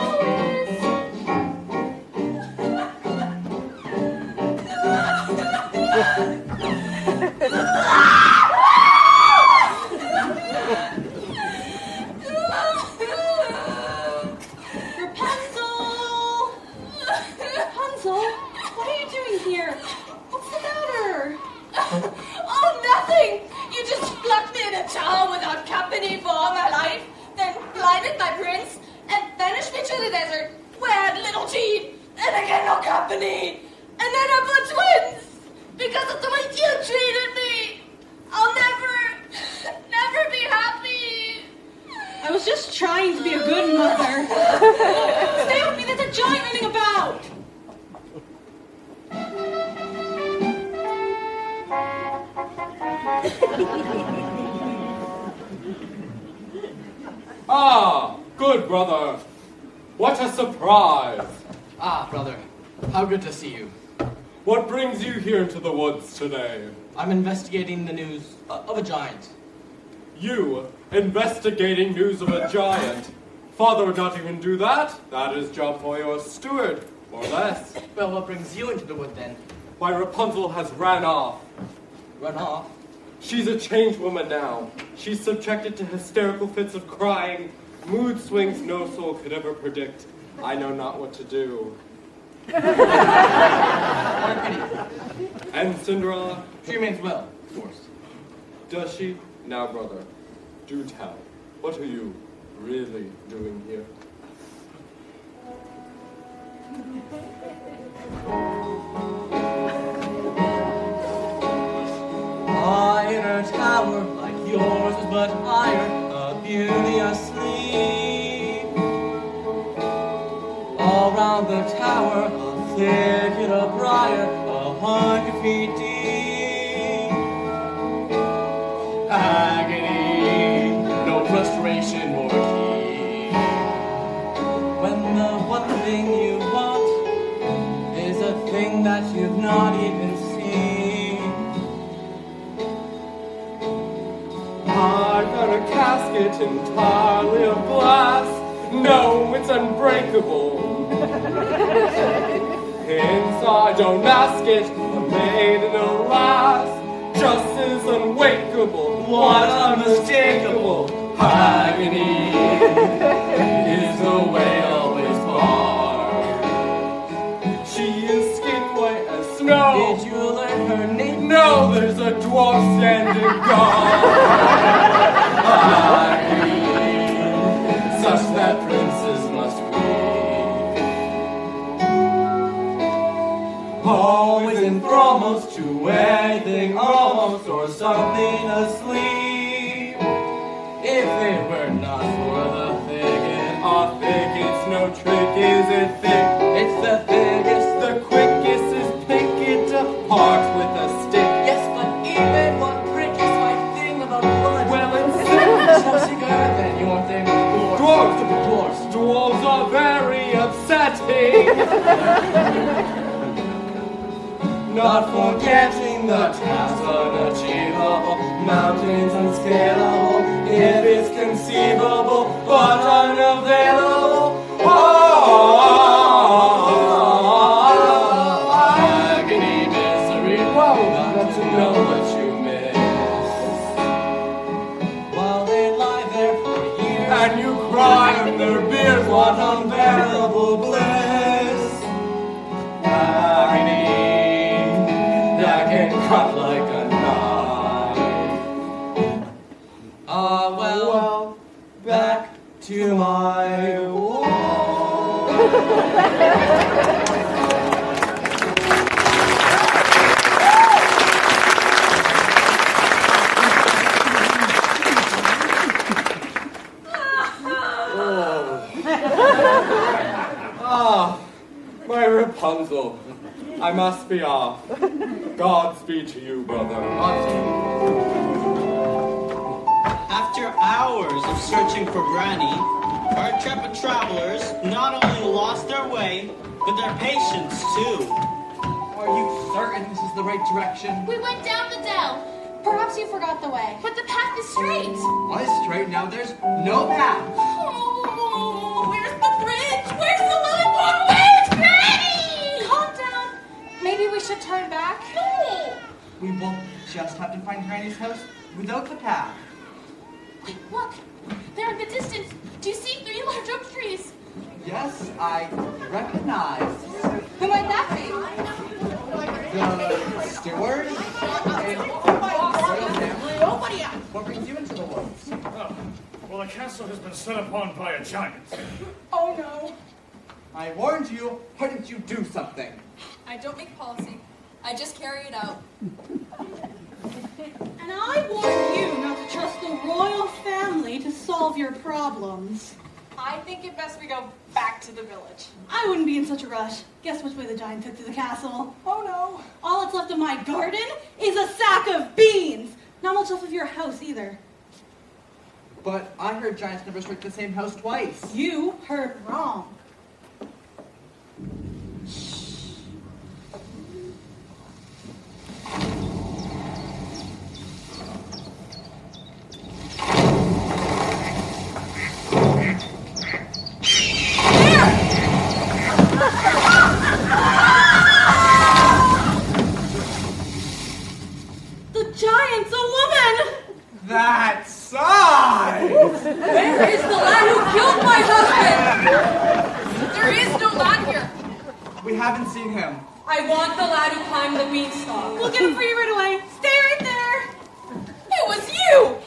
Rapunzel! Rapunzel, what are you doing here? What's the matter? Oh, nothing! You just plucked me in a town without company for all my life, then blinded my prince, and banished me to the desert, where I had little teeth, and again no company, and then I bore twins, because of the way you treated me! I'll never be happy! I was just trying to be a good mother. Stay with me, there's a giant running about! Ah, good brother. What a surprise. Ah, brother. How good to see you. What brings you here into the woods today? I'm investigating the news of a giant. You investigating news of a giant? Father would not even do that. That is job for your steward, or less. Well, what brings you into the wood then? Why, Rapunzel has ran off. Run off? She's a changed woman now. She's subjected to hysterical fits of crying, mood swings no soul could ever predict. I know not what to do. And Cinderella? She remains well, of course. Does she? Now, brother, do tell. What are you really doing here? High in her tower, like yours is but higher, a beauty asleep. All round the tower, a thicket of briar, 100 feet deep. Agony, no frustration or key. When the one thing you want is a thing that you've not even seen. I've got a casket entirely of glass. No, it's unbreakable. I don't ask it. A maiden, alas, just as unwakeable, what unmistakable agony is the way always barred. She is skin white as snow. Did you learn her name? No, there's a dwarf standing guard. Agony, such that princes must weep. Always in foremost to anything almost or something asleep. If it were not for the thicket, our thicket's no trick, is it thick? It's the thickest, the quickest is pick it apart with a stick. Yes, but even one prick is my thing about blood. Well, it's simple. No cigar, then you want them Dwarves, dwarves are very upsetting. Not forgetting the task unachievable, mountains unscalable, if it's conceivable, but unavailable. Agony, misery, woe, not to know what you miss. While they lie there for years, and you cry in their beers, what unbearable bliss. Agony that can cut like a knife. Well, back to my wall. My Rapunzel. I must be off. Godspeed to you, brother. After hours of searching for Granny, our intrepid travelers not only lost their way, but their patience too. Are you certain this is the right direction? We went down the dell. Perhaps you forgot the way. But the path is straight. Why straight now? There's no path. Oh, where's the bridge? Where's the Lilliput? Where's Granny? Calm down. Maybe we should turn back. No. We will just have to find Granny's house without the path. Wait, look. There in the distance. Do you see 3 large oak trees? Yes, I recognize Who might that be? the steward and royal family. Nobody else. What brings you into the woods? Oh, well, the castle has been set upon by a giant. Oh no. I warned you. Why didn't you do something? I don't make policy. I just carry it out. And I warn you not to trust the royal family to solve your problems. I think it best we go back to the village. I wouldn't be in such a rush. Guess which way the giant took to the castle? Oh no. All that's left of my garden is a sack of beans. Not much left of your house either. But I heard giants never strike the same house twice. You heard wrong. The giant's a woman! That size! Where is the lad who killed my husband? There is no lad here. We haven't seen him. I want the lad who climbed the beanstalk. We'll get him for you right away. Stay right there. It was you!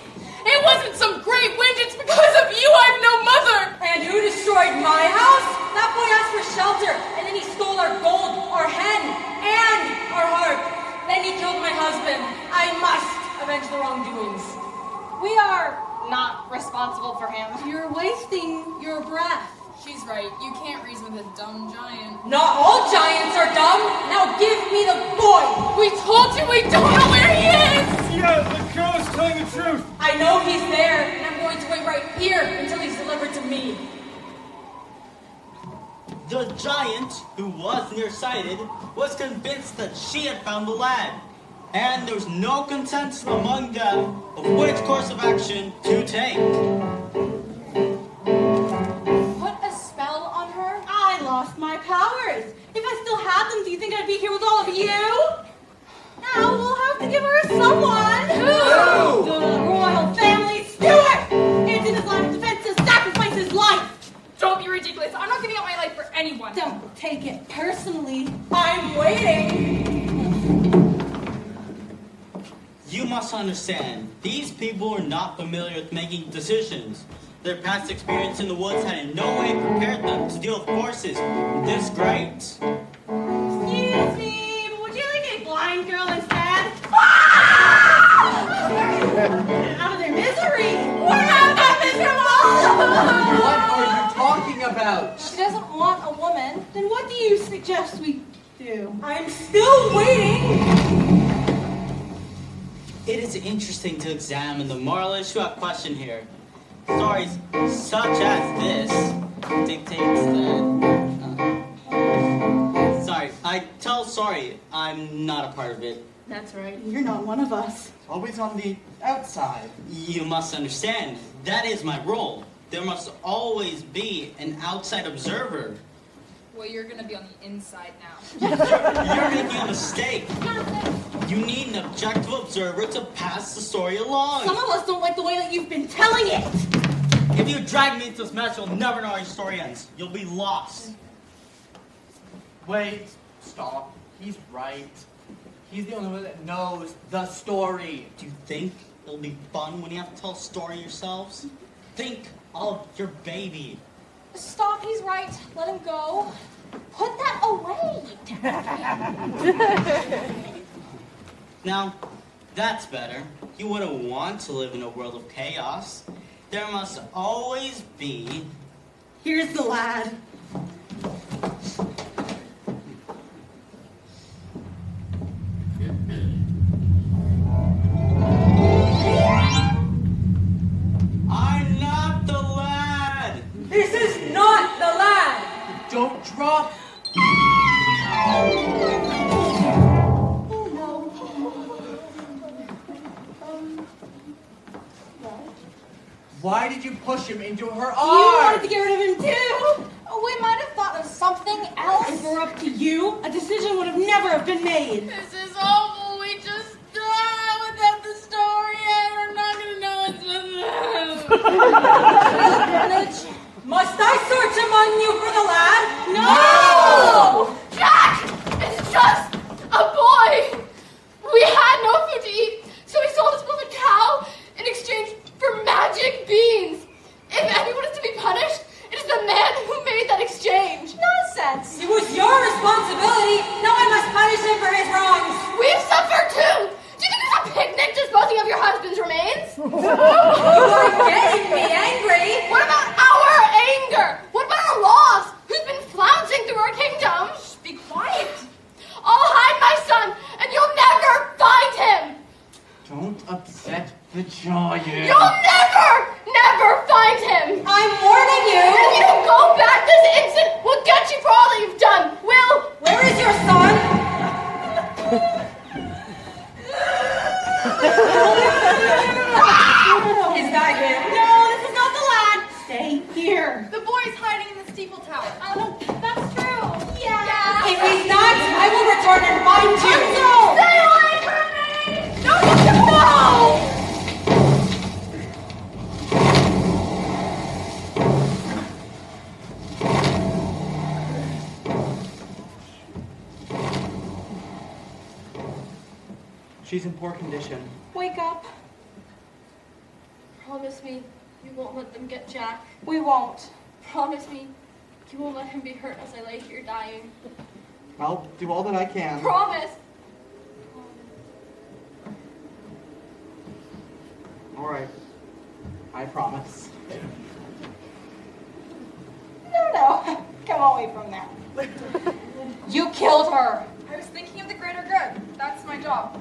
It wasn't some great wind, it's because of you I've no mother! And who destroyed my house? That boy asked for shelter, and then he stole our gold, our hen, and our heart. Then he killed my husband. I must avenge the wrongdoings. We are not responsible for him. You're wasting your breath. She's right. You can't reason with a dumb giant. Not all giants are dumb! Now give me the boy! We told you we don't know where he is! Yeah, the girl is telling the truth. I know he's there, and I'm going to wait right here until he's delivered to me. The giant, who was nearsighted, was convinced that she had found the lad, and there was no consensus among them of which course of action to take. Put a spell on her? I lost my powers. If I still had them, do you think I'd be here with all of you? Now we'll have to give her to someone. Who? The royal family steward. It's in his line of defense to sacrifice his life. Don't be ridiculous. I'm not giving up my life for anyone. Don't take it personally. I'm waiting. You must understand, these people are not familiar with making decisions. Their past experience in the woods had in no way prepared them to deal with forces this great. Excuse me, but would you like a blind girl instead? Out of their misery. We're not that miserable. What are you talking about? She doesn't want a woman. Then what do you suggest we do? I'm still waiting. It is interesting to examine the moral issue at question here. Stories such as this dictates that... sorry, I'm not a part of it. That's right. You're not one of us. Always on the outside. You must understand, that is my role. There must always be an outside observer. Well, you're gonna be on the inside now. You're making a mistake. You need an objective observer to pass the story along. Some of us don't like the way that you've been telling it. If you drag me into this mess, you'll never know how your story ends. You'll be lost. Wait, stop. He's right. He's the only one that knows the story. Do you think it'll be fun when you have to tell a story yourselves? Think of your baby. Stop, he's right. Let him go. Put that away. Now, that's better. You wouldn't want to live in a world of chaos. There must always be... Here's the lad. I'm not the lad! This is not the lad. Don't drop. Why did you push him into her You arms? wanted to get rid of him too. We might have thought of something else. If we're up to you, a decision would have never have been made. This is awful. We just without the story and we're not gonna know it's Village. Must I search among you for the lad? No! Jack! It's just a boy! We had no food to eat, so he sold us beloved cow in exchange for magic beans. If anyone is to be punished, it is the man who made that exchange. Nonsense! It was your responsibility. No one must punish him for his wrongs. We've suffered too! Do you think there's a picnic disposing of your husband's remains? You are getting me angry. What about our anger? What about our loss? Who's been flouncing through our kingdom? Shh, be quiet. I'll hide my son, and you'll never find him. Don't upset the giant. You'll never find him. I'm warning you. And if you don't go back this instant, we'll get you for all that you've done. Will? Where is your son? Is that him? No, this is not the lad. Stay here. The boy's hiding in the steeple tower. Oh, no, that's true. Yeah. If he's not, I will return and find you. Stay away from me! No! She's in poor condition. Wake up. Promise me you won't let them get Jack. We won't. Promise me you won't let him be hurt as I lay here dying. I'll do all that I can. Promise. All right. I promise. No. Come away from that. You killed her. I was thinking of the greater good. That's my job.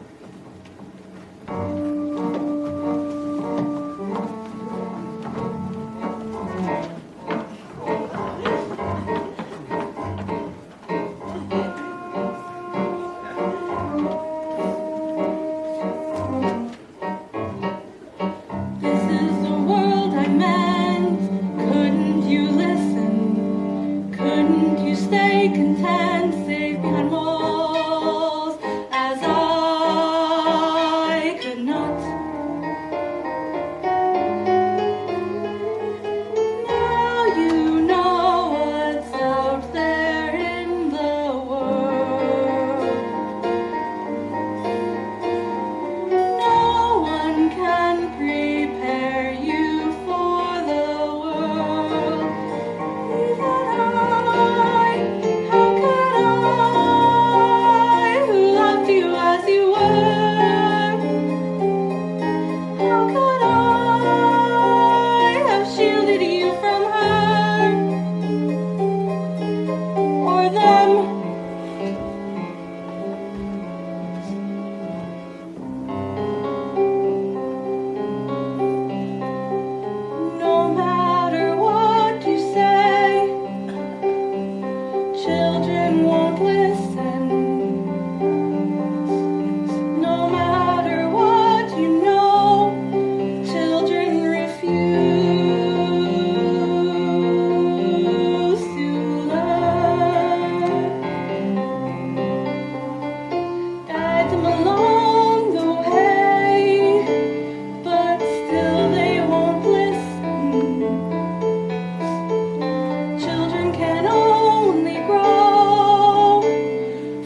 This is the world I meant. Couldn't you listen? Couldn't you stay content, safe behind walls, as I could not. Now you know what's out there in the world. No one can prepare you for the world. Even I, how could I, who loved you as you were? How could I have shielded you from her or them? No matter what you say, children won't listen. No matter what you know, children refuse to learn. Guide them along the way, but still they won't listen. Children can only grow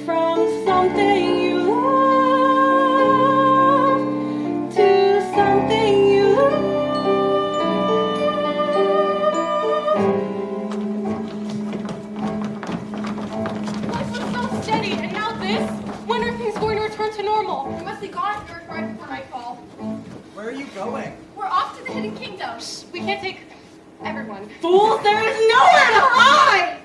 from something you love to something you Life was so steady, and now this? When are things going to return to normal? We must be gone here right before nightfall. Where are you going? We're off to the Hidden Kingdom. We can't take everyone. Fools, there is nowhere to hide!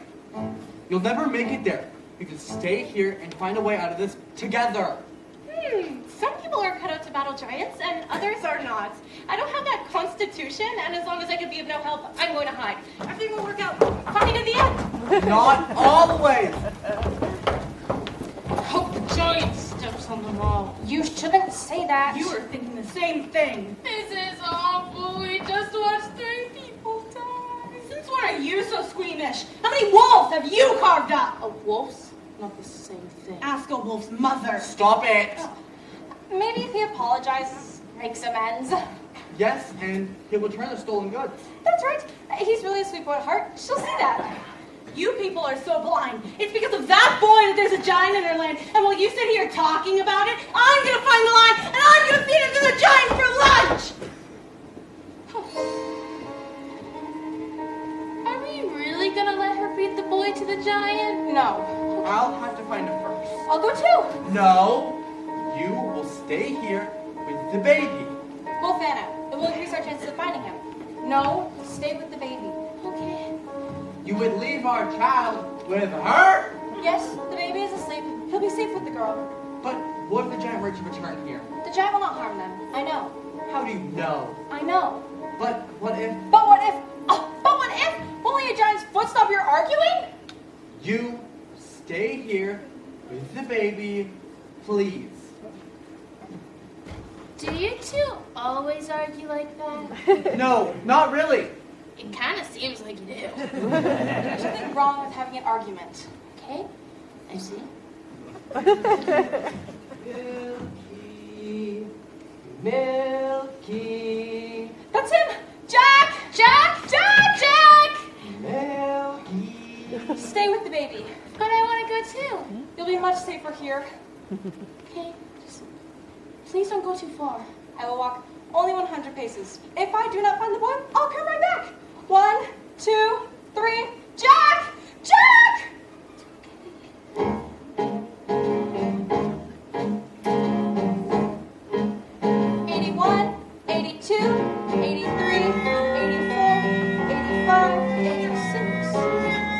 You'll never make it there. You can stay here and find a way out of this together. Some people are cut out to battle giants, and others are not. I don't have that constitution, and as long as I can be of no help, I'm going to hide. Everything will work out fine in the end. Not always. Hope the giant steps on the wall. You shouldn't say that. You were thinking the same thing. This is awful. We just watched 3 people die. Since when are you so squeamish? How many wolves have you carved up? A wolf's not the same thing. Ask a wolf's mother. Stop it. Maybe if he apologizes, makes amends. Yes, and he'll return the stolen goods. That's right. He's really a sweet boy at heart. She'll see that. You people are so blind. It's because of that boy that there's a giant in our land. And while you sit here talking about it, I'm gonna find the line and I'm gonna feed it to the giant for lunch! Are we really gonna let her feed the boy to the giant? No. I'll have to find it first. I'll go too. No, you will stay here with the baby. We'll fan out. It will increase our chances of finding him. No, stay with the baby. Okay. You would leave our child with her? Yes, the baby is asleep. He'll be safe with the girl. But what if the giant were to return here? The giant will not harm them. I know. How do you know? I know. But what if But what if? Oh, but what if? Won't let a giant's foot stop your arguing? you stay here with the baby, please? Do you two always argue like that? No, not really. It kind of seems like you do. There's nothing wrong with having an argument. Okay, I see. Milky, Milky, That's him! Jack! Jack! Jack! Jack! Milky. Stay with the baby. But I want to go too. You'll be much safer here. Okay, just please don't go too far. I will walk only 100 paces. If I do not find the boy, I'll come right back. 1, 2, 3. Jack! Jack! 81, 82, 83, 84, 85, 86.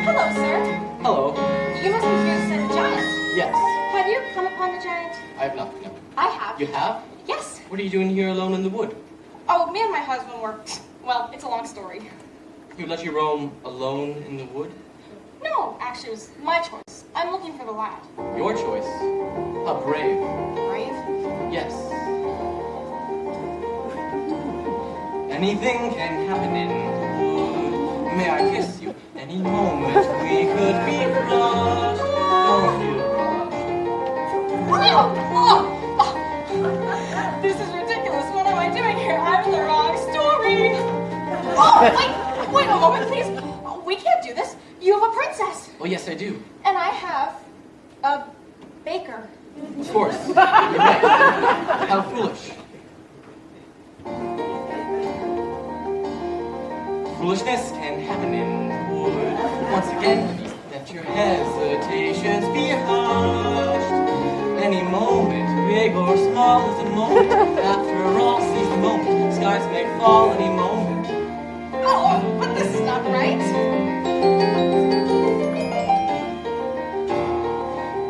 Hello, sir. Hello. You must be here to send the giant. Yes. Have you come upon the giant? I have not. No. I have. You have? Yes. What are you doing here alone in the wood? Oh, me and my husband were. Well, it's a long story. You let you roam alone in the wood? No, actually, it was my choice. I'm looking for the lad. Your choice. How brave. Brave? Yes. Anything can happen in the wood. May I kiss you? Any moment we could be crushed. Don't feel crushed. This is ridiculous. What am I doing here? I'm in the wrong story. Oh, wait a moment, please. We can't do this. You have a princess. Oh, yes, I do. And I have a baker. Of course. You're right. How foolish. Foolishness can happen in the wood. Once again, let your hesitations be hushed. Any moment, big or small, is a moment. After all, seize the moment. Skies may fall any moment. Oh, but this is not right.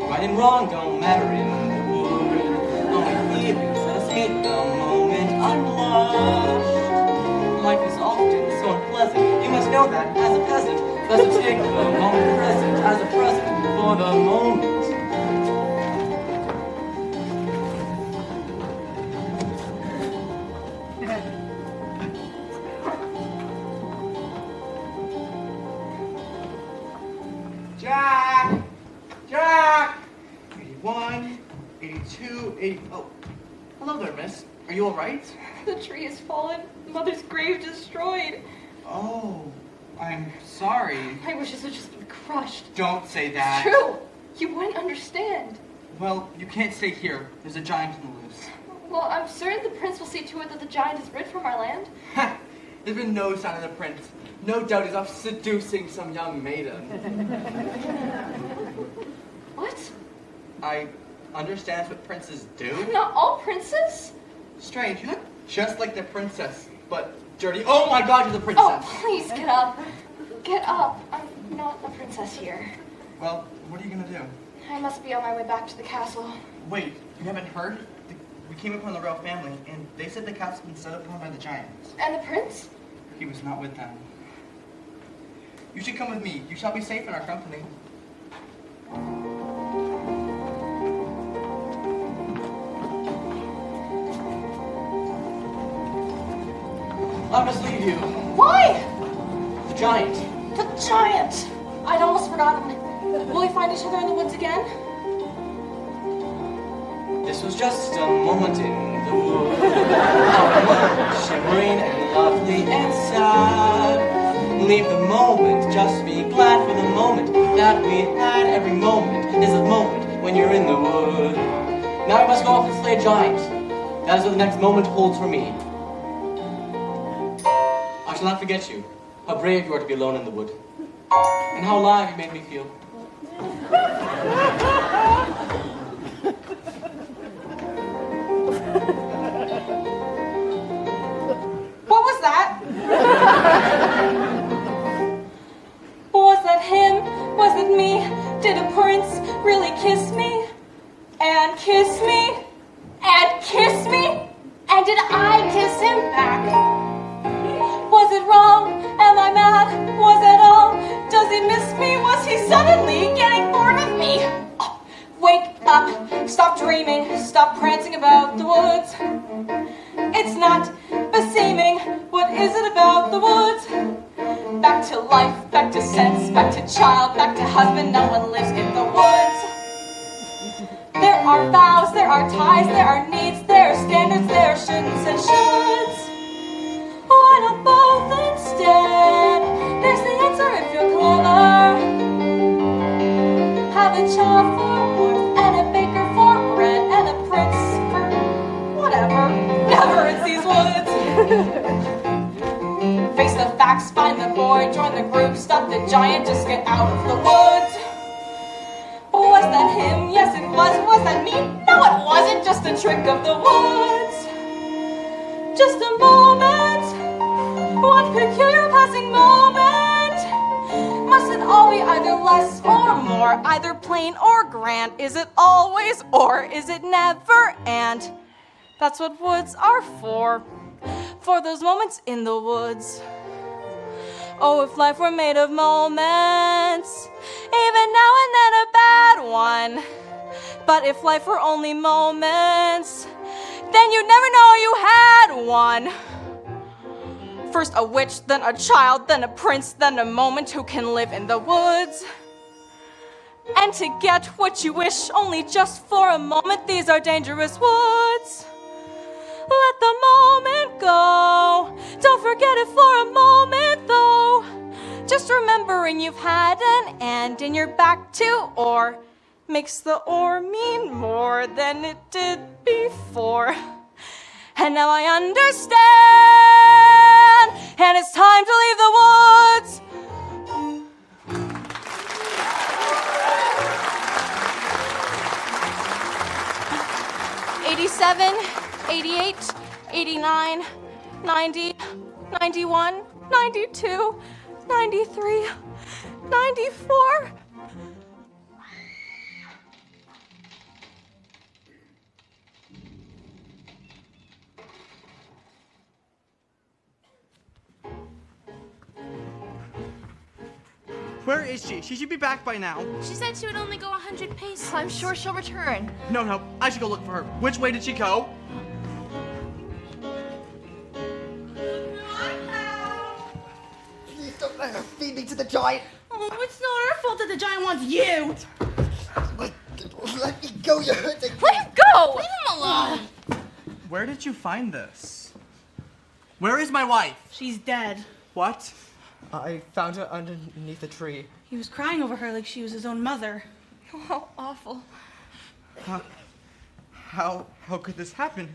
Right and wrong don't matter in the wood. Only feelings let us meet the moment unblushed. Life is often so unpleasant. You must know that as a peasant. Best to take the moment present as a present for the moment. Jack! Jack! 81, 82, 80. Oh, hello there, miss. Are you all right? The tree has fallen. Mother's grave destroyed. Oh, I'm sorry. My wishes have just been crushed. Don't say that. It's true. You wouldn't understand. Well, you can't stay here. There's a giant on the loose. Well, I'm certain the prince will see to it that the giant is rid from our land. Ha! There's been no sign of the prince. No doubt he's off seducing some young maiden. What? I understand that's what princes do. Not all princes? Strange. You look just like the princess, but dirty. Oh my god, you're the princess. Oh, please get up. Get up. I'm not a princess here. Well, what are you gonna do? I must be on my way back to the castle. Wait, you haven't heard? We came upon the royal family, and they said the castle's been set upon by the giants. And the prince? He was not with them. You should come with me. You shall be safe in our company. I must leave you. Why? The giant. The giant. I'd almost forgotten. Will we find each other in the woods again? This was just a moment in the wood. Our love, shimmering and lovely and sad. Leave the moment, just be glad for the moment that we had. Every moment is a moment when you're in the wood. Now I must go off and slay a giant. That is what the next moment holds for me. I shall not forget you. How brave you are to be alone in the wood. And how alive you made me feel. What was that? Was that him? Was it me? Did a prince really kiss me? And kiss me? And kiss me? And did I kiss him back? Was it wrong? Am I mad? Was it all? Does he miss me? Was he suddenly getting bored of me? Oh, wake up, stop dreaming, stop prancing about the woods. It's not beseeming, what is it about the woods? Back to life, back to sense, back to child, back to husband, no one lives in the woods. There are vows, there are ties, there are needs, there are standards, there are shouldn'ts and shoulds. Why not both instead? There's the answer if you're clever. Have a child for warmth, and a baker for bread, and a prince for whatever. Never in these woods. Face the facts, find the boy, join the group, stop the giant, just get out of the woods. Was that him? Yes, it was. Was that me? No, it wasn't. Just a trick of the woods. Just a moment. One peculiar passing moment. Must it all be either less or more? Either plain or grand? Is it always or is it never? And that's what woods are for. For those moments in the woods. Oh, if life were made of moments, even now and then a bad one. But if life were only moments, then you'd never know you had one. First a witch, then a child, then a prince, then a moment who can live in the woods. And to get what you wish only just for a moment, these are dangerous woods. Let the moment go. Don't forget it for a moment though. Just remembering you've had an and in your back too, or makes the or mean more than it did before. And now I understand, and it's time to leave the woods. 87, 88, 89, 90, 91, 92, 93, 94. Where is she? She should be back by now. She said she would only go 100 paces. I'm sure she'll return. No, I should go look for her. Which way did she go? Please don't let her feed me to the giant. Oh, it's not our fault that the giant wants you. Let me go, you're hurting me. Let him go! Leave him alone. Where did you find this? Where is my wife? She's dead. What? I found her underneath a tree. He was crying over her like she was his own mother. Oh, how awful. How could this happen?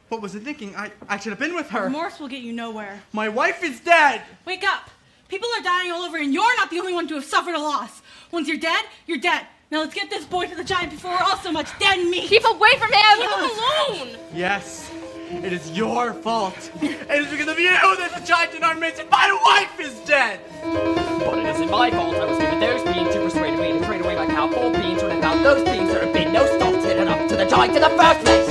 What was it thinking? I should have been with her. Remorse will get you nowhere. My wife is dead! Wake up! People are dying all over and you're not the only one to have suffered a loss. Once you're dead, you're dead. Now let's get this boy to the giant before we're all so much dead meat. Keep away from him! Leave him alone. Yes, it is your fault. It is because of you that the giant in our midst and my wife is dead! But it isn't my fault. I was given those beans who persuaded me to trade away my cow for beans when without those beans there had been no stop to it up to the giant in the first place.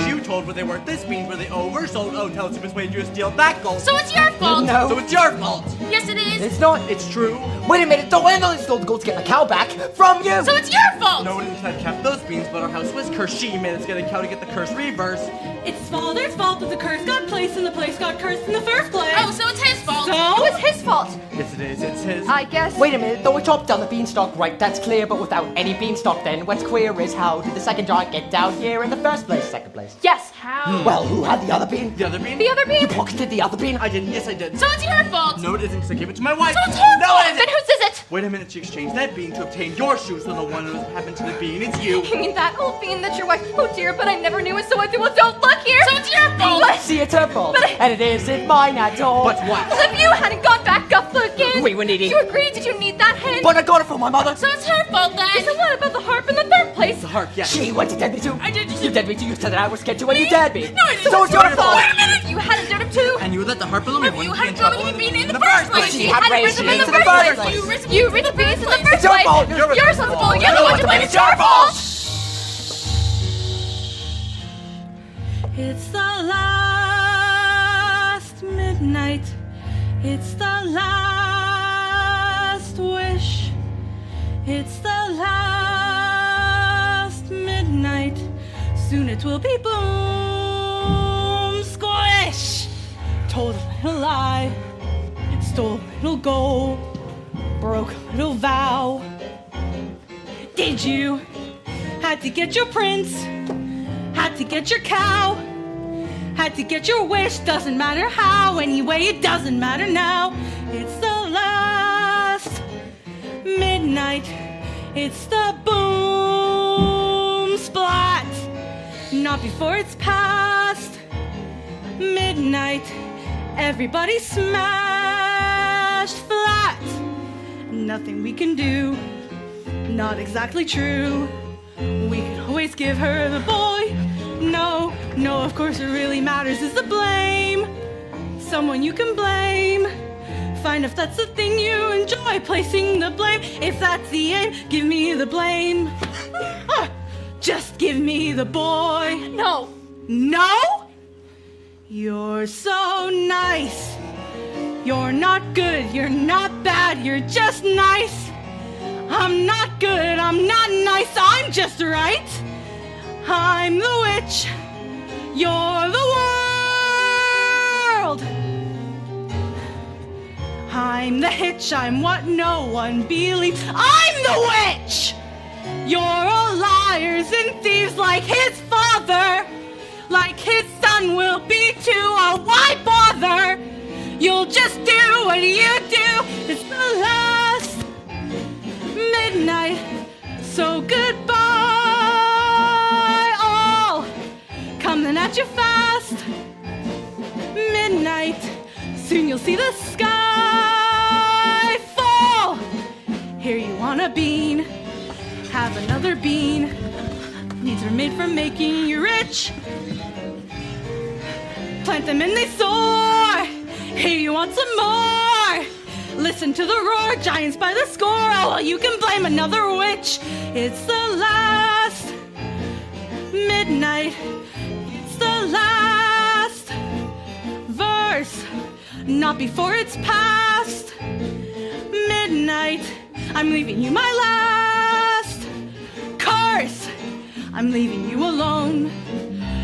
You told where they weren't this beans were they oversold. Oh, tell us who persuaded you to steal that gold. So it's your fault. No. So it's your fault. Yes, it is. It's not. It's true. Wait a minute. Don't wait until I stole the gold to get my cow back from you. So it's your fault. No one had kept those beans, but our house was cursed. She made us get a cow to get the curse reversed. It's Father's fault that the curse got placed and the place got cursed in the first place. Oh, so it's his fault. So? It's his fault. Yes, it is. It's his. I guess. Wait a minute. Though I chopped down the beanstalk, right? That's clear. But without any beanstalk, then what's queer is how did the second giant get down here in the first place? Second place. Yes, how? Well, who had the other bean? The other bean? The other bean? You pocketed the other bean? I didn't. Yes, I did. So it's your fault. No, it isn't, because I gave it to my wife. So it's her No, fault. it Then isn't. whose is it? Wait a minute. She exchanged that bean to obtain your shoes, so the one that happened to the bean. It's you. You mean that old bean that your wife? Oh dear, but I never knew it, so I well, don't look here. So it's your fault. But See, it's her fault. And it isn't mine at all. But what? if you hadn't gone back up again. We were needing. You agreed? Did you need that hen? But I got it from my mother. So it's her fault then. So what about the harp in the third place? The harp, yes. She went to dead me too. I did. You dead me too. You said that I was scared to when you dead me. No, I didn't. So it's your fault. Wait a minute. You hadn't done it too. And you let the harp alone. You had to only been in the first place. She had raised risen me in the to the first first place. place. You risked beans in the first It's your place. fault. You're responsible. You're the one to blame. It's your fault. It's the last midnight. It's the last wish. It's the last midnight. Soon it will be boom, squish. Told a little lie, stole a little gold, broke a little vow. Did you? Had to get your prince, had to get your cow, had to get your wish, doesn't matter how, anyway it doesn't matter now. It's the last midnight, it's the boom splat, not before it's past midnight, everybody smashed flat. Nothing we can do, not exactly true. We can always give her the boy. No, of course what really matters is the blame. Someone you can blame. Find if that's the thing you enjoy, placing the blame. If that's the aim, give me the blame. Just give me the boy. No. No? You're so nice. You're not good, you're not bad, you're just nice. I'm not good, I'm not nice, I'm just right. I'm the witch, you're the I'm the hitch, I'm what no one believes. I'm the witch! You're all liars and thieves like his father, like his son will be too. Oh, why bother? You'll just do what you do. It's the last midnight, so goodbye all. Coming at you fast, midnight, soon you'll see the sky fall. Here you want a bean, have another bean. These are made for making you rich. Plant them and they soar. Here you want some more. Listen to the roar, giants by the score. Oh, well, you can blame another witch. It's the last midnight. It's the last verse, not before it's past midnight. I'm leaving you my last curse. I'm leaving you alone.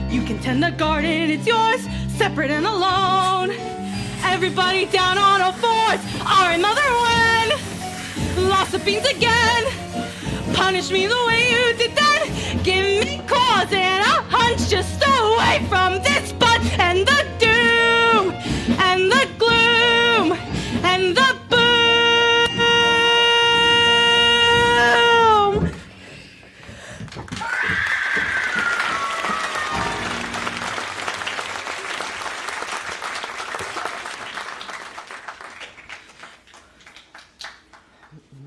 You can tend the garden, it's yours, separate and alone. Everybody down on all fours. All right, Mother Wen, lost the beans again. Punish me the way you did then. Give me cause and a hunch just away from this butt and the doom and the gloom and the boom.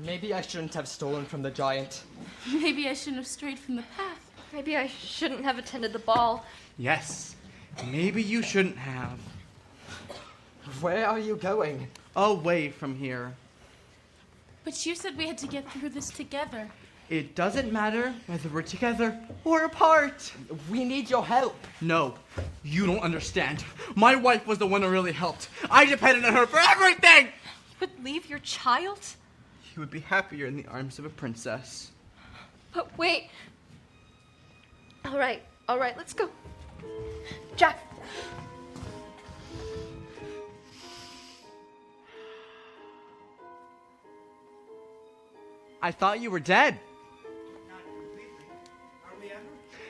Maybe I shouldn't have stolen from the giant. Maybe I shouldn't have strayed from the path. Maybe I shouldn't have attended the ball. Yes, maybe you shouldn't have. Where are you going? Away from here. But you said we had to get through this together. It doesn't matter whether we're together or apart. We need your help. No, you don't understand. My wife was the one who really helped. I depended on her for everything! You would leave your child? You would be happier in the arms of a princess. But wait. All right, let's go. Jack. I thought you were dead. Not completely. Are we ever?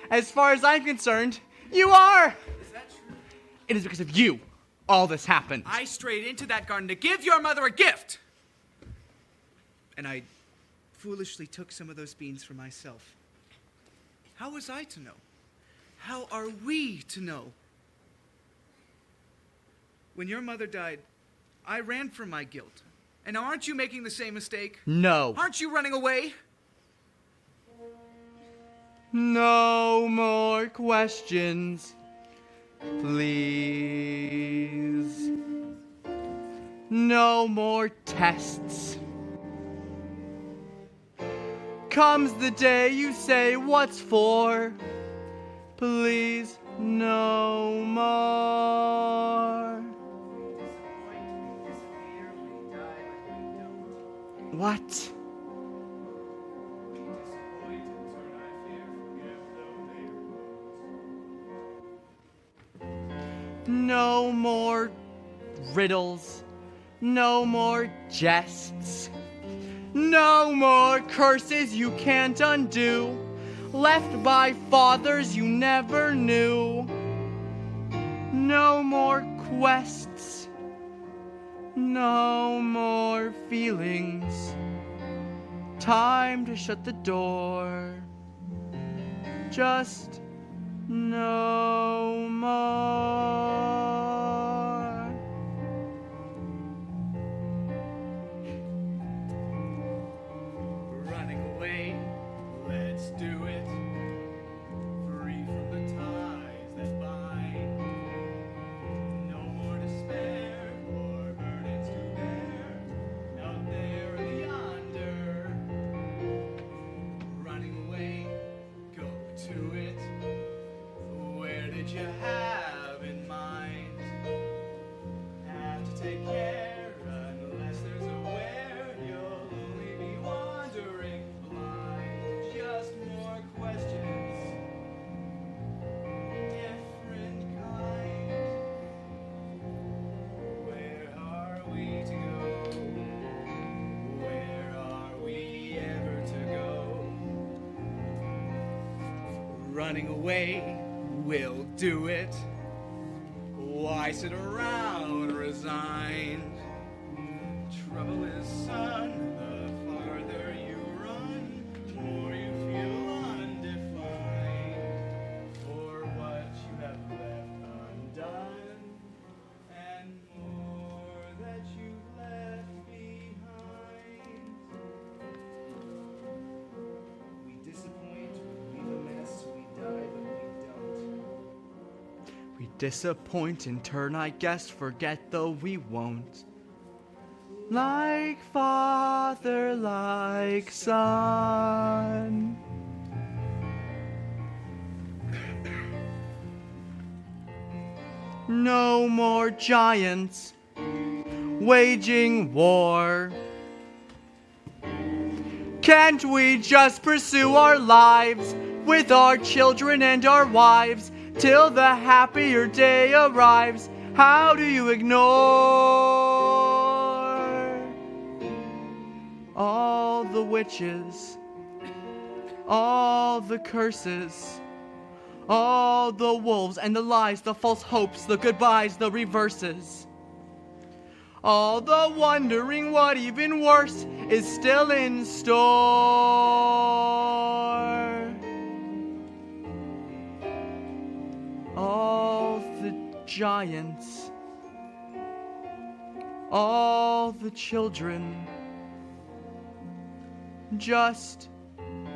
As far as I'm concerned, you are! Is that true? It is because of you all this happened. I strayed into that garden to give your mother a gift. And I foolishly took some of those beans for myself. How was I to know? How are we to know? When your mother died, I ran from my guilt. And now aren't you making the same mistake? No. Aren't you running away? No more questions, please. No more tests. Comes the day you say what's for. Please, no more. What? No more riddles. No more jests. No more curses you can't undo, left by fathers you never knew. No more quests. No more feelings. Time to shut the door. Just no more. Running away, let's do it. Free from the ties that bind. No more despair or burdens to bear. Out there in the yonder. Running away, go to it. Where did you have in mind? running away will do it. Why sit around resigned? Trouble is, son, the farther you run, the more you feel undefined. For what you have left undone, and more that you left behind. We disappoint, we leave a mess, we die, but we don't. We disappoint in turn, I guess, forget though we won't. Like father, like son. No more giants waging war. Can't we just pursue our lives with our children and our wives till the happier day arrives? How do you ignore all the witches, all the curses, all the wolves and the lies, the false hopes, the goodbyes, the reverses? All the wondering what even worse is still in store. All the giants, all the children, just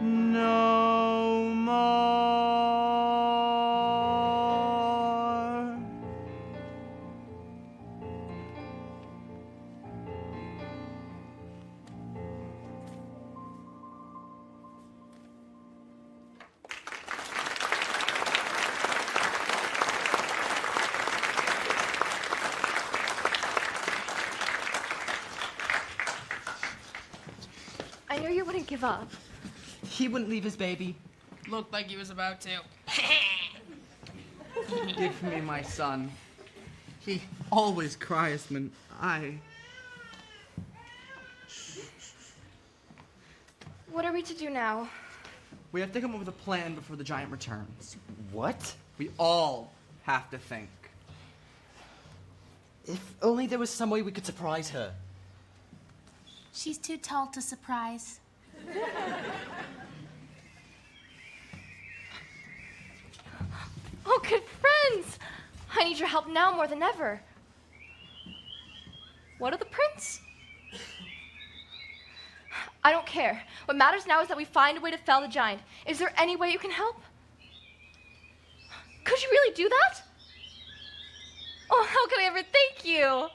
no more. I knew you wouldn't give up. He wouldn't leave his baby. Looked like he was about to. Give me my son. He always cries when What are we to do now? We have to come up with a plan before the giant returns. What? We all have to think. If only there was some way we could surprise her. She's too tall to surprise. Oh, good friends! I need your help now more than ever. What of the prince? I don't care. What matters now is that we find a way to fell the giant. Is there any way you can help? Could you really do that? Oh, how can I ever thank you?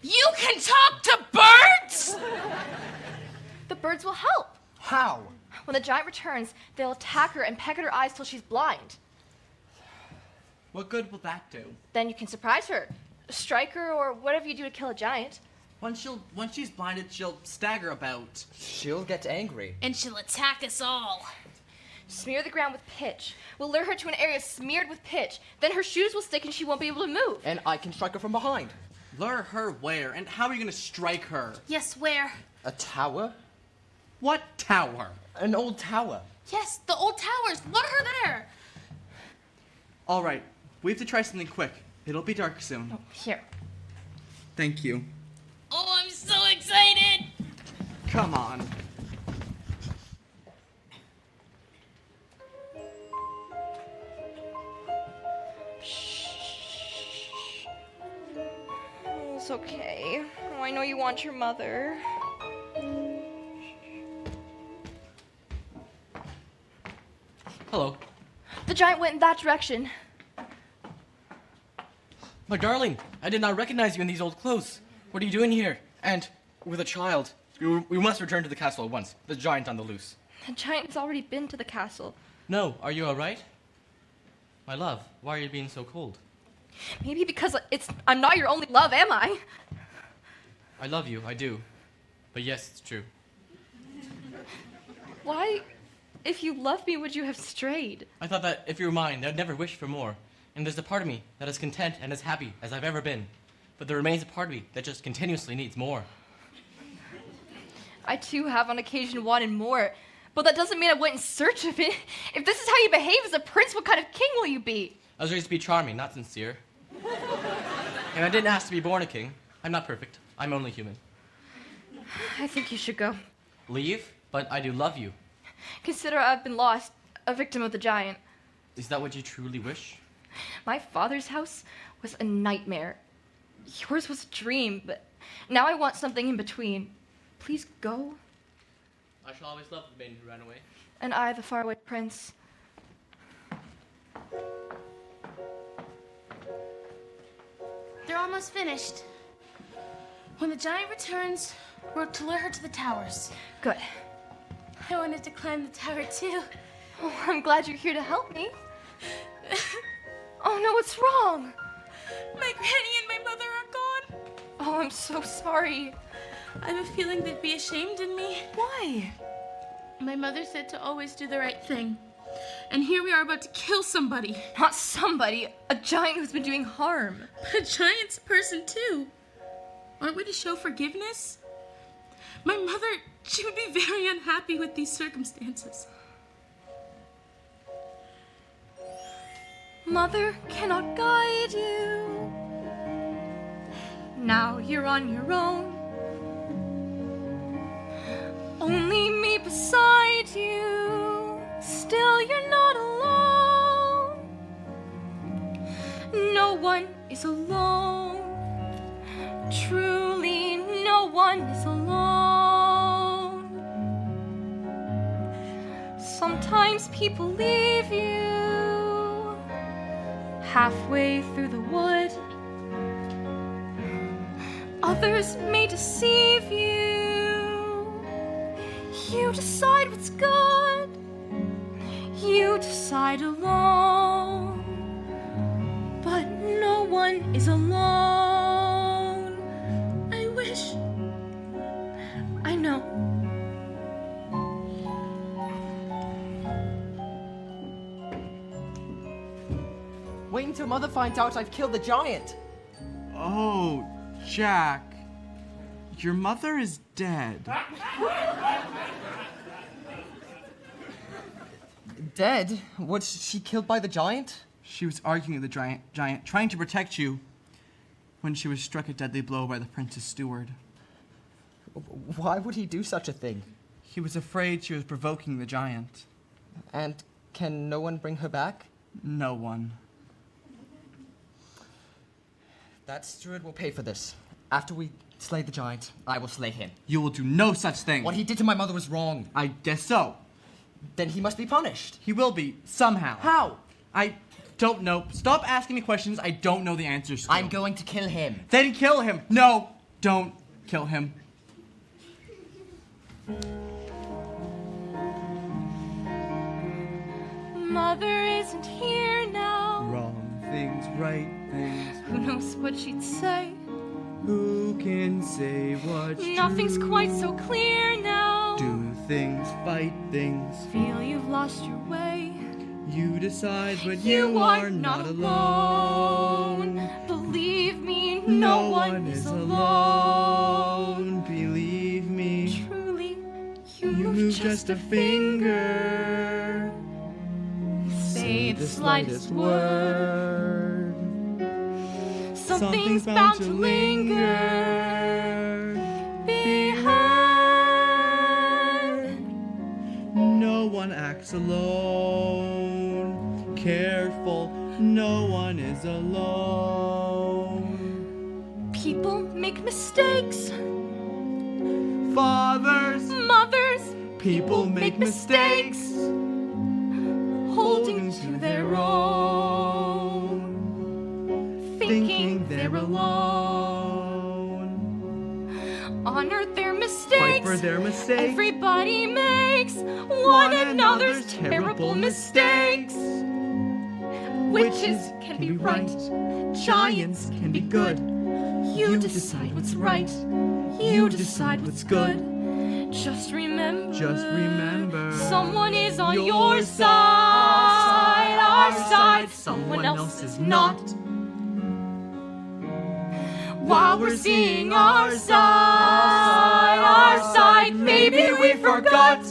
You can talk to birds? The birds will help. How? When the giant returns, they'll attack her and peck at her eyes till she's blind. What good will that do? Then you can surprise her, strike her, or whatever you do to kill a giant. Once she's blinded, she'll stagger about. She'll get angry. And she'll attack us all. Smear the ground with pitch. We'll lure her to an area smeared with pitch. Then her shoes will stick and she won't be able to move. And I can strike her from behind. Lure her where? And how are you gonna strike her? Yes, where? A tower? What tower? An old tower. Yes, the old towers. Lure her there. All right, we have to try something quick. It'll be dark soon. Oh, here. Thank you. Oh, I'm so excited. Come on. Oh, it's okay. Oh, I know you want your mother. Hello. The giant went in that direction. My darling, I did not recognize you in these old clothes. What are you doing here? And with a child. We must return to the castle at once. The giant on the loose. The giant has already been to the castle. No, are you all right? My love, why are you being so cold? Maybe because I'm not your only love, am I? I love you, I do. But yes, it's true. Why, if you loved me, would you have strayed? I thought that if you were mine, I'd never wish for more. And there's a part of me that is content and as happy as I've ever been. but there remains a part of me that just continuously needs more. I too have on occasion wanted more, but that doesn't mean I went in search of it. If this is how you behave as a prince, what kind of king will you be? I was raised to be charming, not sincere. And I didn't ask to be born a king. I'm not perfect. I'm only human. I think you should go. Leave? But I do love you. Consider I've been lost, a victim of the giant. Is that what you truly wish? My father's house was a nightmare. Yours was a dream, but now I want something in between. Please go. I shall always love the maiden who ran away. And I, the faraway prince. They're almost finished. When the giant returns, we're to lure her to the towers. Good. I wanted to climb the tower too. Oh, I'm glad you're here to help me. Oh no, what's wrong? My granny and my mother are gone. Oh, I'm so sorry. I have a feeling they'd be ashamed of me. Why? My mother said to always do the right thing. And here we are about to kill somebody. Not somebody, a giant who's been doing harm. A giant's a person too. Aren't we to show forgiveness? My mother, she would be very unhappy with these circumstances. Mother cannot guide you. Now you're on your own. Only me beside you. Still you're not alone. No one is alone. Truly, no one is alone. Sometimes people leave you halfway through the wood. Others may deceive you. You decide what's good. You decide alone. But no one is alone. I wish. I know. Wait until Mother finds out I've killed the giant. Oh, Jack. Your mother is dead. Dead? Was she killed by the giant? She was arguing with the giant, trying to protect you, when she was struck a deadly blow by the prince's steward. Why would he do such a thing? He was afraid she was provoking the giant. And can no one bring her back? No one. That steward will pay for this. After we slay the giant, I will slay him. You will do no such thing. What he did to my mother was wrong. I guess so. Then he must be punished. He will be, somehow. How? I don't know. Stop asking me questions I don't know the answers to. I'm going to kill him. Then kill him. No, don't kill him. Mother isn't here now. Wrong things, right things. Who knows what she'd say? Who can say what's Nothing's true? quite so clear now. Do things, fight things. Feel you've lost your way. You decide, but You are not alone. Believe me, no one is alone. Believe me. Truly, you You move just a finger. Say the slightest word. Something's bound to linger. Be heard. No one acts alone. Careful, no one is alone. People make mistakes. Fathers, Mothers, people make mistakes. holding to their own. Thinking they're alone. Honor their mistakes. Fight for their mistakes. Everybody makes one another's terrible mistakes. Witches can be right. Giants can be good. You decide what's right. You decide what's good. Just remember. Someone is on your side. Our side. Someone else is not. while we're seeing our side. Maybe we forgot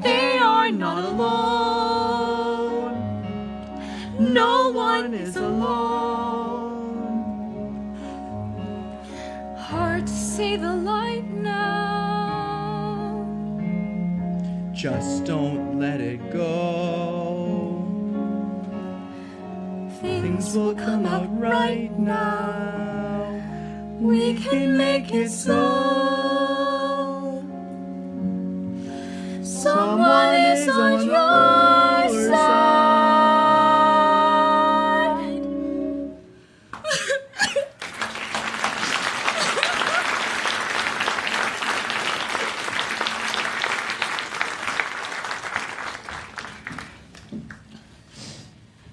they are not alone. No one is alone. Hard to see the light now. Just don't let it go. Things will come out right now. We can make it so. Someone is on your side.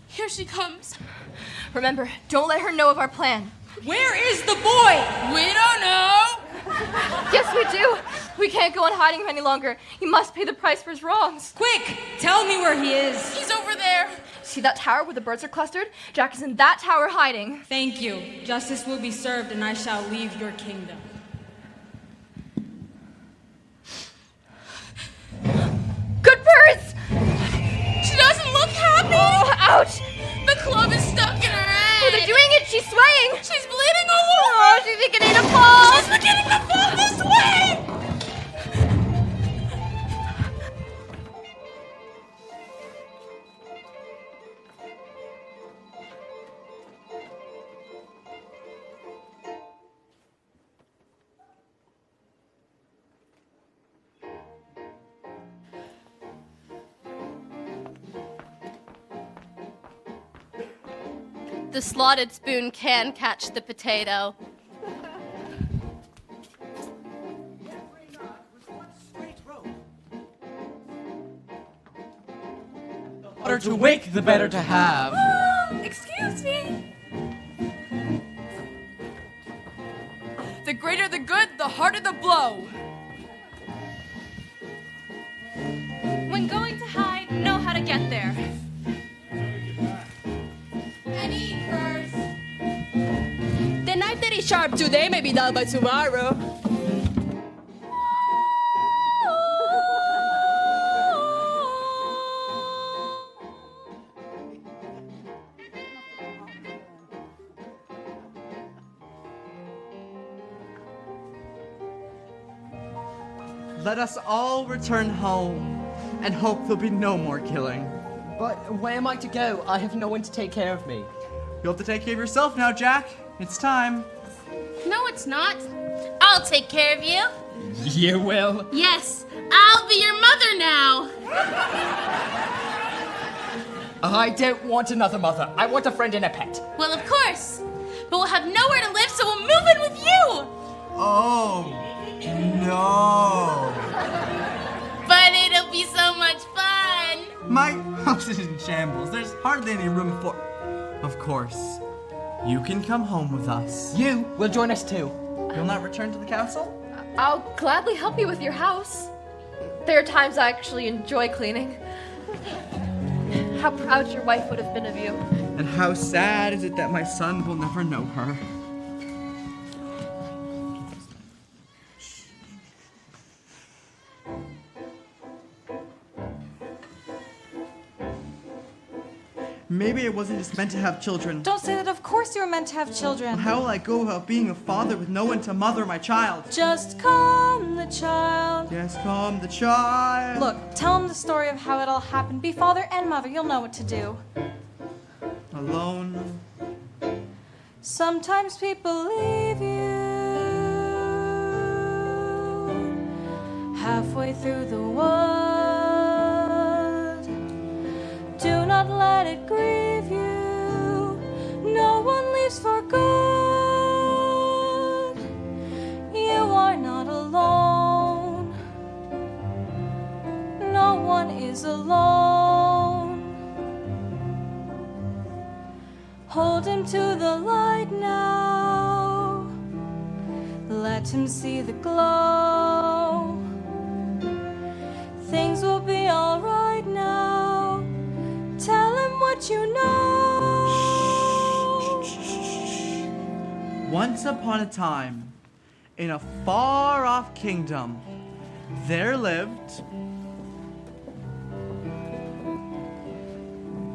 Here she comes. Remember, don't let her know of our plan. Where is the boy? We don't know. Yes, we do. We can't go on hiding him any longer. He must pay the price for his wrongs. Quick, tell me where he is. He's over there. See that tower where the birds are clustered? Jack is in that tower hiding. Thank you. Justice will be served, and I shall leave your kingdom. Good birds! She doesn't look happy. Oh, ouch! The club is stuck in her head. Oh, they're doing it! She's swaying! She's bleeding all over. Oh, she's beginning to fall! She's beginning to fall this way. The slotted spoon can catch the potato. The harder to wake, the better to have. Excuse me. The greater the good, the harder the blow. When going to hide, know how to get there. The knife that is sharp today may be dull by tomorrow. Let us all return home and hope there'll be no more killing. But where am I to go? I have no one to take care of me. You'll have to take care of yourself now, Jack. It's time. No, it's not. I'll take care of you. You will? Yes, I'll be your mother now. I don't want another mother. I want a friend and a pet. Well, of course. But we'll have nowhere to live, so we'll move in with you. Oh, no. But it'll be so much fun. My house is in shambles. There's hardly any room for... Of course. You can come home with us. You will join us too. You'll not return to the castle? I'll gladly help you with your house. There are times I actually enjoy cleaning. How proud your wife would have been of you. And how sad is it that my son will never know her. Maybe I wasn't just meant to have children. Don't say that. Of course you were meant to have children. How will I go about being a father with no one to mother my child? Just calm the child. Yes, calm the child. Look, tell him the story of how it all happened. Be father and mother. You'll know what to do. Alone. Sometimes people leave you halfway through the world. Do not let it grieve you. No one leaves for good. You are not alone. No one is alone. Hold him to the light now. Let him see the glow. Things will be alright now. Tell him what you know. Once upon a time, in a far-off kingdom, there lived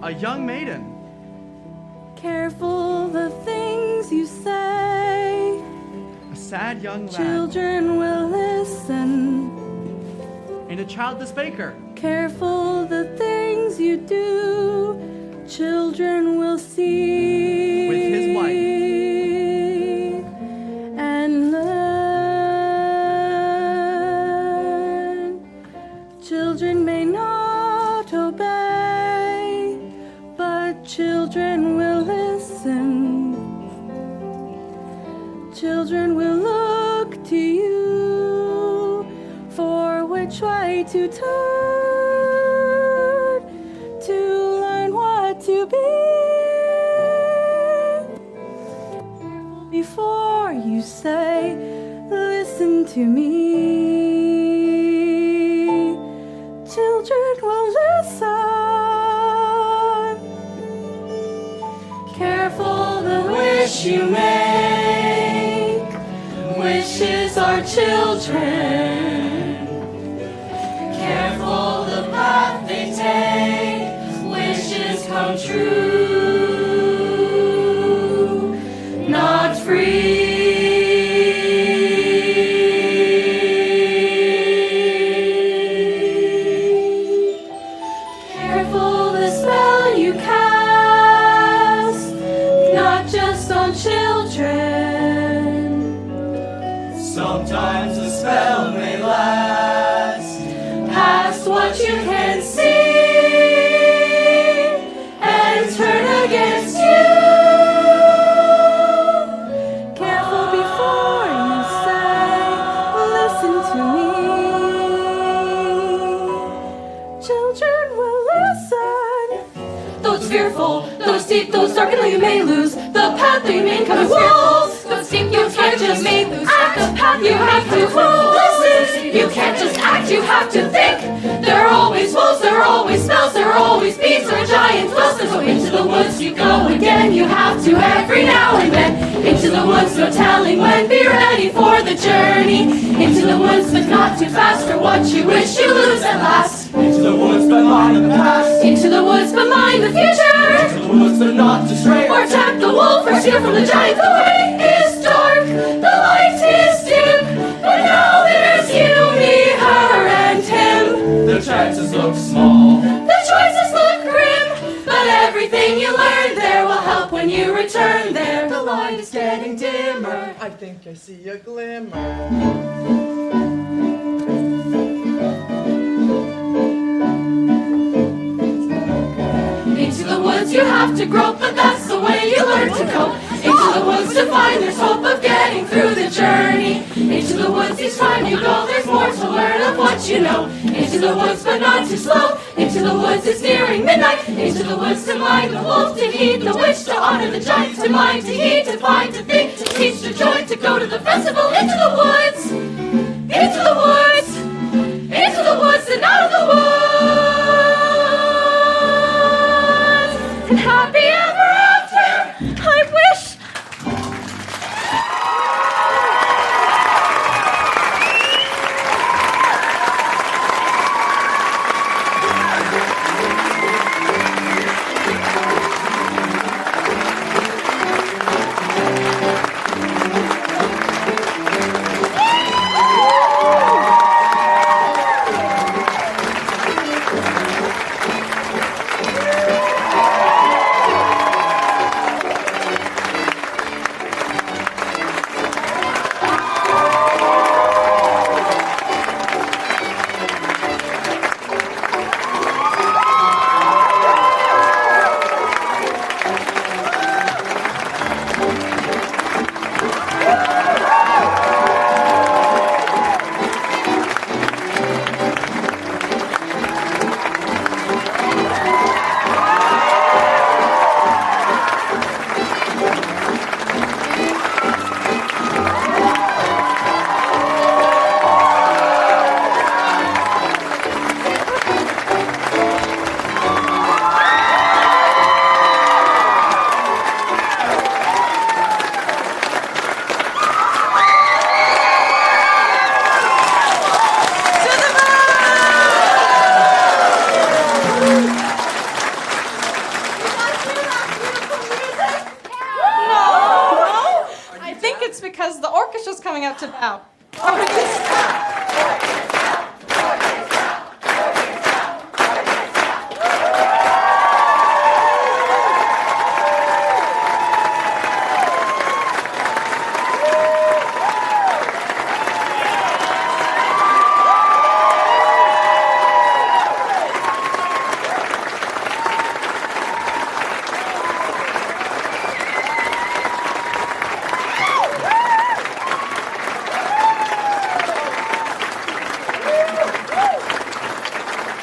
a young maiden. Careful the things you say. A sad young lad. Children will listen. And a childless baker. Careful the things you do. Children will see. With his wife. And learn. Children may not obey, but children will listen. Children will look to you for which way to turn to learn what to be. Before you say, listen to me, children will listen. Careful the wish you make. Wishes are children. Careful the path they take. Wishes come true, not free. Careful the spell you cast, not just on children. Sometimes the spell may last Past what you can see and turn against you. Careful before you say, listen to me. Children will listen. Those fearful, those deep, those dark, and you may lose the path that you may come as wolves. Those deep, you can't just make lose the path you have to listen. You can't just act, you have to think. There are always wolves, there are always spells, there are always beasts, there are giants, monsters. So into the woods you go again. You have to every now and then. Into the woods, no telling when. Be ready for the journey. Into the woods, but not too fast. For what you wish you lose at last. into the woods, but mind the past. Into the woods, but mind the future. Into the woods, but not to stray. Or attack the wolf, or steal from the giant. The way is dark, the light is dim. But now there's you, me, her, and him. The chances look small. The choices look grim, but everything you learn there will help when you return there. The light is getting dimmer. I think I see a glimmer. Into the woods you have to grope, but that's the way you learn to cope. Into the woods to find there's hope of getting through the journey. Into the woods each time you go, there's more to learn of what you know. Into the woods, but not too slow. Into the woods, it's nearing midnight. Into the woods to mind the wolf, to heed the witch, to honor the giant, to mind, to heed, to find, to think, to teach, to join, to go to the festival. Into the woods, into the woods, into the woods and out of the woods. And happy ever after, I wish. because the orchestra's coming out to bow. Orchestra!